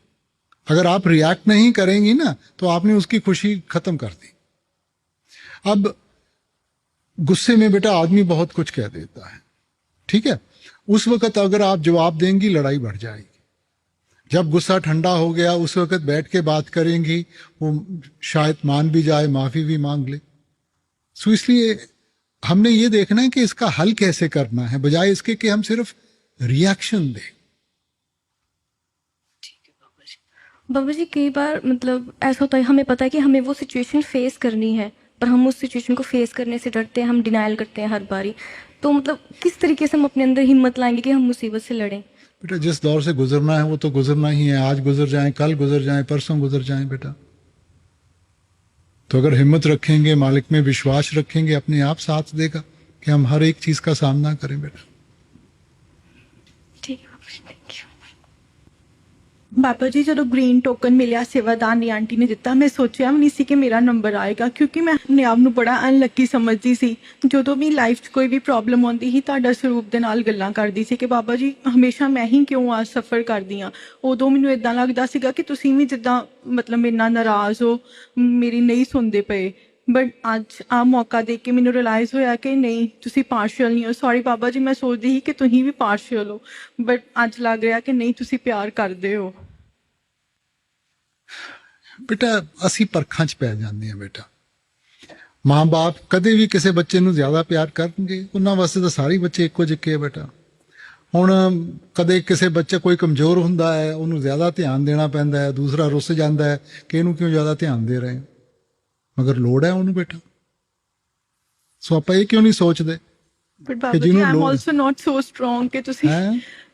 अगर आप रिएक्ट नहीं करेंगी ना तो आपने उसकी खुशी खत्म कर दी। अब गुस्से में बेटा आदमी बहुत कुछ कह देता है, ठीक है, उस वक्त अगर आप जवाब देंगी लड़ाई बढ़ जाएगी। जब गुस्सा ठंडा हो गया उस वक्त बैठ के बात करेंगी, वो शायद मान भी जाए, माफी भी मांग ले। सो इसलिए हमने ये देखना है कि इसका हल कैसे करना है, बजाय इसके कि हम सिर्फ रिएक्शन दें। बाबा जी कई बार मतलब ऐसा होता है, हमें पता है कि हमें वो सिचुएशन फेस करनी है, पर हम उस सिचुएशन को फेस करने से डरते हैं, हम डिनाइल करते हैं हर बारी। तो मतलब किस तरीके से हम अपने अंदर हिम्मत लाएंगे कि हम मुसीबत से लड़ें? बेटा जिस दौर से गुजरना है वो तो गुजरना ही है। आज गुजर जाए, कल गुजर जाए, परसों गुजर जाए बेटा। तो अगर हिम्मत रखेंगे, मालिक में विश्वास रखेंगे, अपने आप साथ देगा कि हम हर एक चीज का सामना करें बेटा। ठीक है बाबा जी, थैंक यू। ਬਾਬਾ ਜੀ ਜਦੋਂ ਗ੍ਰੀਨ ਟੋਕਨ ਮਿਲਿਆ ਸੇਵਾਦਾਨੀ ਆਂਟੀ ਨੇ ਦਿੱਤਾ, ਮੈਂ ਸੋਚਿਆ ਵੀ ਨਹੀਂ ਸੀ ਕਿ ਮੇਰਾ ਨੰਬਰ ਆਏਗਾ, ਕਿਉਂਕਿ ਮੈਂ ਆਪਣੇ ਆਪ ਨੂੰ ਬੜਾ ਅਨਲੱਕੀ ਸਮਝਦੀ ਸੀ। ਜਦੋਂ ਵੀ ਲਾਈਫ 'ਚ ਕੋਈ ਵੀ ਪ੍ਰੋਬਲਮ ਆਉਂਦੀ ਸੀ ਤੁਹਾਡਾ ਸਰੂਪ ਦੇ ਨਾਲ ਗੱਲਾਂ ਕਰਦੀ ਸੀ ਕਿ ਬਾਬਾ ਜੀ ਹਮੇਸ਼ਾ ਮੈਂ ਹੀ ਕਿਉਂ ਆ ਸਫਰ ਕਰਦੀ ਹਾਂ। ਉਦੋਂ ਮੈਨੂੰ ਇਦਾਂ ਲੱਗਦਾ ਸੀਗਾ ਕਿ ਤੁਸੀਂ ਵੀ ਜਿੱਦਾਂ ਮਤਲਬ ਮੇਰੇ ਨਾਲ ਨਾਰਾਜ਼ ਹੋ, ਮੇਰੀ ਨਹੀਂ ਸੁਣਦੇ ਪਏ। ਬਟ ਅੱਜ ਆ ਮੌਕਾ ਦੇਖ ਕੇ ਮੈਨੂੰ ਰਿਅਲਾਈਜ਼ ਹੋਇਆ ਕਿ ਨਹੀਂ, ਤੁਸੀਂ ਪਾਰਸ਼ਲ ਨਹੀਂ ਹੋ। ਸੌਰੀ ਬਾਬਾ ਜੀ, ਮੈਂ ਸੋਚਦੀ ਸੀ ਕਿ ਤੁਸੀਂ ਵੀ ਪਾਰਸ਼ਲ ਹੋ, ਬਟ ਅੱਜ ਲੱਗ ਰਿਹਾ ਕਿ ਨਹੀਂ, ਤੁਸੀਂ ਪਿਆਰ ਕਰਦੇ ਹੋ। बेटा ਅਸੀਂ ਪਰਖਾਂ 'ਚ ਪੈ ਜਾਂਦੇ ਆ बेटा। ਮਾਂ-ਬਾਪ ਕਦੇ ਵੀ ਕਿਸੇ ਬੱਚੇ ਨੂੰ ਜ਼ਿਆਦਾ ਪਿਆਰ ਕਰਨਗੇ, ਉਹਨਾਂ ਵਾਸਤੇ ਤਾਂ ਸਾਰੇ ਬੱਚੇ ਇੱਕੋ ਜਿਹੇ ਆ बेटा। ਹੁਣ ਕਦੇ ਕਿਸੇ ਬੱਚੇ ਕੋਈ ਕਮਜ਼ੋਰ ਹੁੰਦਾ ਹੈ, ਉਹਨੂੰ ਜ਼ਿਆਦਾ ਧਿਆਨ ਦੇਣਾ ਪੈਂਦਾ ਹੈ, ਦੂਸਰਾ ਰੁੱਸ ਜਾਂਦਾ ਹੈ ਕਿ ਇਹਨੂੰ ਕਿਉਂ ਜ਼ਿਆਦਾ ਧਿਆਨ ਦੇ ਰਹੇ, ਮਗਰ ਲੋੜ ਹੈ ਉਹਨੂੰ बेटा। ਸੋ ਆਪਾਂ ਇਹ ਕਿਉਂ ਨਹੀਂ ਸੋਚਦੇ but Baba ji Aam also not so strong ਕਿ ਤੁਸੀਂ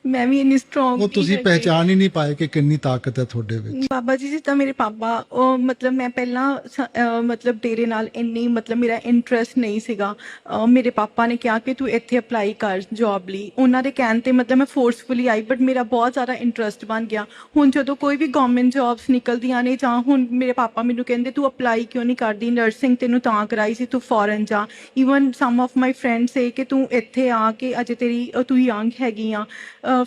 ਮੈਂ ਵੀ ਇੰਨੀ ਸਟਰੋਂਗ। ਉਹ ਤੁਸੀਂ ਪਹਿਚਾਨ ਹੀ ਨਹੀਂ ਪਾਏ ਕਿ ਕਿੰਨੀ ਤਾਕਤ ਹੈ ਤੁਹਾਡੇ ਵਿੱਚ। ਬਾਬਾ ਜੀ ਜਿੱਦਾਂ ਮੇਰੇ ਪਾਪਾ, ਉਹ ਮਤਲਬ ਮੈਂ ਪਹਿਲਾਂ ਮਤਲਬ ਡੇਰੇ ਨਾਲ ਇੰਨੀ ਮਤਲਬ ਮੇਰਾ ਇੰਟਰਸਟ ਨਹੀਂ ਸੀਗਾ। ਮੇਰੇ ਪਾਪਾ ਨੇ ਕਿਹਾ ਕਿ ਤੂੰ ਇੱਥੇ ਅਪਲਾਈ ਕਰ ਜੌਬ ਲਈ। ਉਹਨਾਂ ਦੇ ਕਹਿਣ ਤੇ ਮਤਲਬ ਮੈਂ ਫੋਰਸਫੁਲੀ ਆਈ, ਬਟ ਮੇਰਾ ਬਹੁਤ ਜ਼ਿਆਦਾ ਇੰਟਰਸਟ ਬਣ ਗਿਆ। ਹੁਣ ਜਦੋਂ ਕੋਈ ਵੀ ਗਵਰਨਮੈਂਟ ਜੌਬਸ ਨਿਕਲਦੀਆਂ ਨੇ, ਜਾਂ ਹੁਣ ਮੇਰੇ ਪਾਪਾ ਮੈਨੂੰ ਕਹਿੰਦੇ ਤੂੰ ਅਪਲਾਈ ਕਿਉਂ ਨਹੀਂ ਕਰਦੀ, ਨਰਸਿੰਗ ਤੈਨੂੰ ਤਾਂ ਕਰਾਈ ਸੀ, ਤੂੰ ਫੋਰਨ ਜਾ। Even some of my friends say ਕਿ ਤੂੰ ਇੱਥੇ ਆ ਕੇ ਅਜੇ ਤੂੰ ਯੰਗ ਹੈਗੀ ਆ।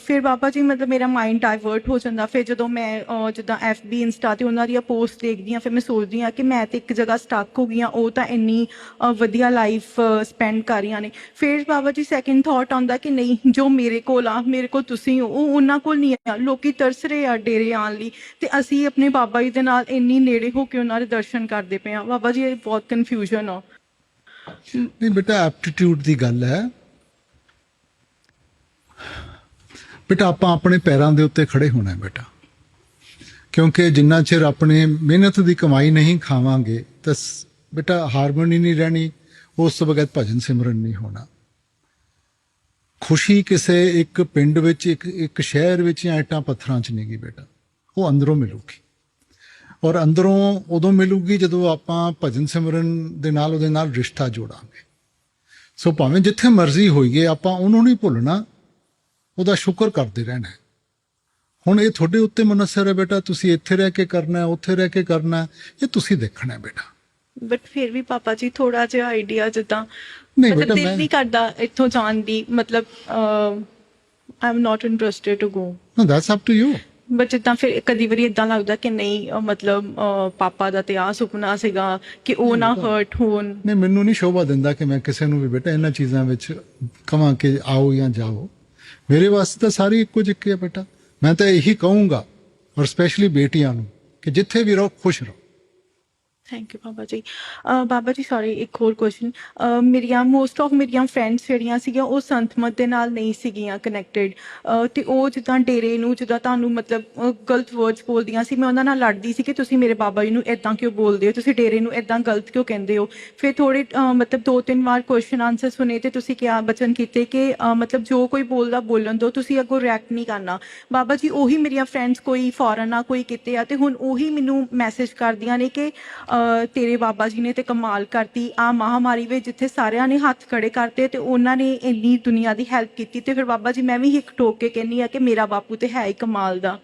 ਫਿਰ ਬਾਬਾ ਜੀ ਮਤਲਬ ਮੇਰਾ ਮਾਈਂਡ ਡਾਇਵਰਟ ਹੋ ਜਾਂਦਾ। ਫਿਰ ਜਦੋਂ ਮੈਂ ਜਿੱਦਾਂ FB ਇੰਸਟਾ 'ਤੇ ਉਹਨਾਂ ਦੀਆਂ ਪੋਸਟ ਦੇਖਦੀ ਹਾਂ, ਫਿਰ ਮੈਂ ਸੋਚਦੀ ਹਾਂ ਕਿ ਮੈਂ ਤਾਂ ਇੱਕ ਜਗ੍ਹਾ ਸਟਕ ਹੋ ਗਈ ਹਾਂ, ਉਹ ਤਾਂ ਇੰਨੀ ਵਧੀਆ ਲਾਈਫ ਸਪੈਂਡ ਕਰ ਰਹੀਆਂ ਨੇ। ਫਿਰ ਬਾਬਾ ਜੀ ਸੈਕਿੰਡ ਥਾਟ ਆਉਂਦਾ ਕਿ ਨਹੀਂ, ਜੋ ਮੇਰੇ ਕੋਲ ਆ, ਮੇਰੇ ਕੋਲ ਤੁਸੀਂ ਹੋ, ਉਹ ਉਹਨਾਂ ਕੋਲ ਨਹੀਂ ਆ। ਲੋਕੀ ਤਰਸ ਰਹੇ ਆ ਡੇਰੇ ਆਉਣ ਲਈ, ਤੇ ਅਸੀਂ ਆਪਣੇ ਬਾਬਾ ਜੀ ਦੇ ਨਾਲ ਇੰਨੀ ਨੇੜੇ ਹੋ ਕੇ ਉਹਨਾਂ ਦੇ ਦਰਸ਼ਨ ਕਰਦੇ ਪਏ ਹਾਂ। ਬਾਬਾ ਜੀ ਇਹ ਬਹੁਤ ਕਨਫਿਊਜ਼ਨ ਆ। ਨਹੀਂ बेटा ਐਪਟੀਟਿਊਡ ਦੀ ਗੱਲ ਹੈ बेटा। ਆਪਾਂ ਆਪਣੇ ਪੈਰਾਂ ਦੇ ਉੱਤੇ ਖੜੇ ਹੋਣਾ ਹੈ बेटा, ਕਿਉਂਕਿ ਜਿੰਨਾ ਚਿਰ ਆਪਣੇ ਮਿਹਨਤ ਦੀ ਕਮਾਈ ਨਹੀਂ ਖਾਵਾਂਗੇ ਤਾਂ बेटा ਹਾਰਮੋਨੀ ਨਹੀਂ ਰਹਿਣੀ, ਉਸ ਤੋਂ ਬਗੈਰ ਭਜਨ ਸਿਮਰਨ ਨਹੀਂ ਹੋਣਾ। ਖੁਸ਼ੀ ਕਿਸੇ ਇੱਕ ਪਿੰਡ ਵਿੱਚ, ਇੱਕ ਸ਼ਹਿਰ ਵਿੱਚ ਜਾਂ ਇੱਟਾਂ ਪੱਥਰਾਂ 'ਚ ਨਹੀਂ ਗੀ बेटा, ਉਹ ਅੰਦਰੋਂ ਮਿਲੂਗੀ। ਔਰ ਅੰਦਰੋਂ ਉਦੋਂ ਮਿਲੂਗੀ ਜਦੋਂ ਆਪਾਂ ਭਜਨ ਸਿਮਰਨ ਦੇ ਨਾਲ ਉਹਦੇ ਨਾਲ ਰਿਸ਼ਤਾ ਜੋੜਾਂਗੇ। ਸੋ ਭਾਵੇਂ ਜਿੱਥੇ ਮਰਜ਼ੀ ਹੋਈਏ, ਆਪਾਂ ਉਹਨੂੰ ਨਹੀਂ ਭੁੱਲਣਾ, ਉਹਦਾ ਸ਼ੁਕਰ ਕਰਦੇ ਰਹਿਣਾ। ਹੁਣ ਇਹ ਤੁਹਾਡੇ ਉੱਤੇ ਮੁਨਸਰ ਹੈ बेटा, ਤੁਸੀਂ ਇੱਥੇ ਰਹਿ ਕੇ ਕਰਨਾ, ਉੱਥੇ ਰਹਿ ਕੇ ਕਰਨਾ, ਇਹ ਤੁਸੀਂ ਦੇਖਣਾ बेटा। ਬਟ ਫਿਰ ਵੀ ਪਾਪਾ ਜੀ ਥੋੜਾ ਜਿਹਾ ਆਈਡੀਆ ਜਿੱਦਾਂ ਨਹੀਂ ਮਤਲਬ बेटा, ਦਿਲ ਮੈਂ ਨਹੀਂ ਕਰਦਾ ਇੱਥੋਂ ਜਾਣ ਦੀ, ਮਤਲਬ I am not interested to go. no that's up to you। But ਜਿੱਦਾਂ ਫਿਰ ਕਦੀ ਵਾਰੀ ਇਦਾਂ ਲੱਗਦਾ ਕਿ ਨਹੀਂ, ਮਤਲਬ ਪਾਪਾ ਦਾ ਤੇ ਆਹ ਸੁਪਨਾ ਸੀਗਾ ਕਿ ਉਹ ਨਾ ਹਰਟ ਹੋਣ। ਨਹੀਂ, ਮੈਨੂੰ ਨਹੀਂ ਸ਼ੋਭਾ ਦਿੰਦਾ ਕਿ ਮੈਂ ਕਿਸੇ ਨੂੰ ਵੀ बेटा ਇਹਨਾਂ ਚੀਜ਼ਾਂ ਵਿੱਚ ਕਵਾਂ ਕਿ ਆਓ ਜਾਂ ਜਾਓ। ਮੇਰੇ ਵਾਸਤੇ ਤਾਂ ਸਾਰੇ ਇੱਕੋ ਜਿਹੇ ਆ बेटा। ਮੈਂ ਤਾਂ ਇਹੀ ਕਹੂੰਗਾ, ਔਰ ਸਪੈਸ਼ਲੀ ਬੇਟੀਆਂ ਨੂੰ, ਕਿ ਜਿੱਥੇ ਵੀ ਰਹੋ ਖੁਸ਼ ਰਹੋ। Thank you Baba ji. Baba ji sorry, ਇੱਕ ਹੋਰ ਕੁਐਸਚਨ। ਮੇਰੀਆਂ ਮੋਸਟ ਆਫ ਮੇਰੀਆਂ ਫਰੈਂਡਸ ਜਿਹੜੀਆਂ ਸੀਗੀਆਂ ਉਹ ਸੰਤਮਤ ਦੇ ਨਾਲ ਨਹੀਂ ਸੀਗੀਆਂ ਕਨੈਕਟਡ, ਅਤੇ ਉਹ ਜਿੱਦਾਂ ਡੇਰੇ ਨੂੰ ਜਿੱਦਾਂ ਤੁਹਾਨੂੰ ਮਤਲਬ ਗਲਤ ਵਰਡਸ ਬੋਲਦੀਆਂ ਸੀ। ਮੈਂ ਉਹਨਾਂ ਨਾਲ ਲੜਦੀ ਸੀ ਕਿ ਤੁਸੀਂ ਮੇਰੇ ਬਾਬਾ ਜੀ ਨੂੰ ਇੱਦਾਂ ਕਿਉਂ ਬੋਲਦੇ ਹੋ, ਤੁਸੀਂ ਡੇਰੇ ਨੂੰ ਇੱਦਾਂ ਗਲਤ ਕਿਉਂ ਕਹਿੰਦੇ ਹੋ। ਫਿਰ ਥੋੜ੍ਹੇ ਮਤਲਬ 2-3 ਵਾਰ ਕੁਐਸਚਨ ਆਨਸਰ ਸੁਣੇ ਅਤੇ ਤੁਸੀਂ ਕਿਹਾ, ਬਚਨ ਕੀਤੇ ਕਿ ਮਤਲਬ ਜੋ ਕੋਈ ਬੋਲਦਾ ਬੋਲਣ ਦਿਓ, ਤੁਸੀਂ ਅੱਗੋਂ ਰਿਐਕਟ ਨਹੀਂ ਕਰਨਾ। ਬਾਬਾ ਜੀ ਉਹੀ ਮੇਰੀਆਂ ਫਰੈਂਡਸ ਕੋਈ ਫੋਰਨ ਆ, ਕੋਈ ਕਿਤੇ ਆ, ਅਤੇ ਹੁਣ ਉਹੀ ਮੈਨੂੰ ਮੈਸੇਜ ਕਰਦੀਆਂ ਨੇ ਕਿ ਤੇਰੇ ਬਾਬਾ ਜੀ ਨੇ ਤੇ ਕਮਾਲ ਕਰਤੀ, ਆ ਮਹਾਮਾਰੀ ਵਿੱਚ ਜਿੱਥੇ ਸਾਰਿਆਂ ਨੇ ਹੱਥ ਖੜੇ ਕਰਤੇ ਤੇ ਉਹਨਾਂ ਨੇ ਇੰਨੀ ਦੁਨੀਆ ਦੀ ਹੈਲਪ ਕੀਤੀ। ਤੇ ਫਿਰ ਬਾਬਾ ਜੀ ਮੈਂ ਵੀ ਹਿੱਕ ਟੋਕ ਕੇ ਕਹਿੰਦੀ ਆ ਕਿ ਮੇਰਾ ਬਾਪੂ ਤੇ ਹੈ ਹੀ ਕਮਾਲ ਦਾ।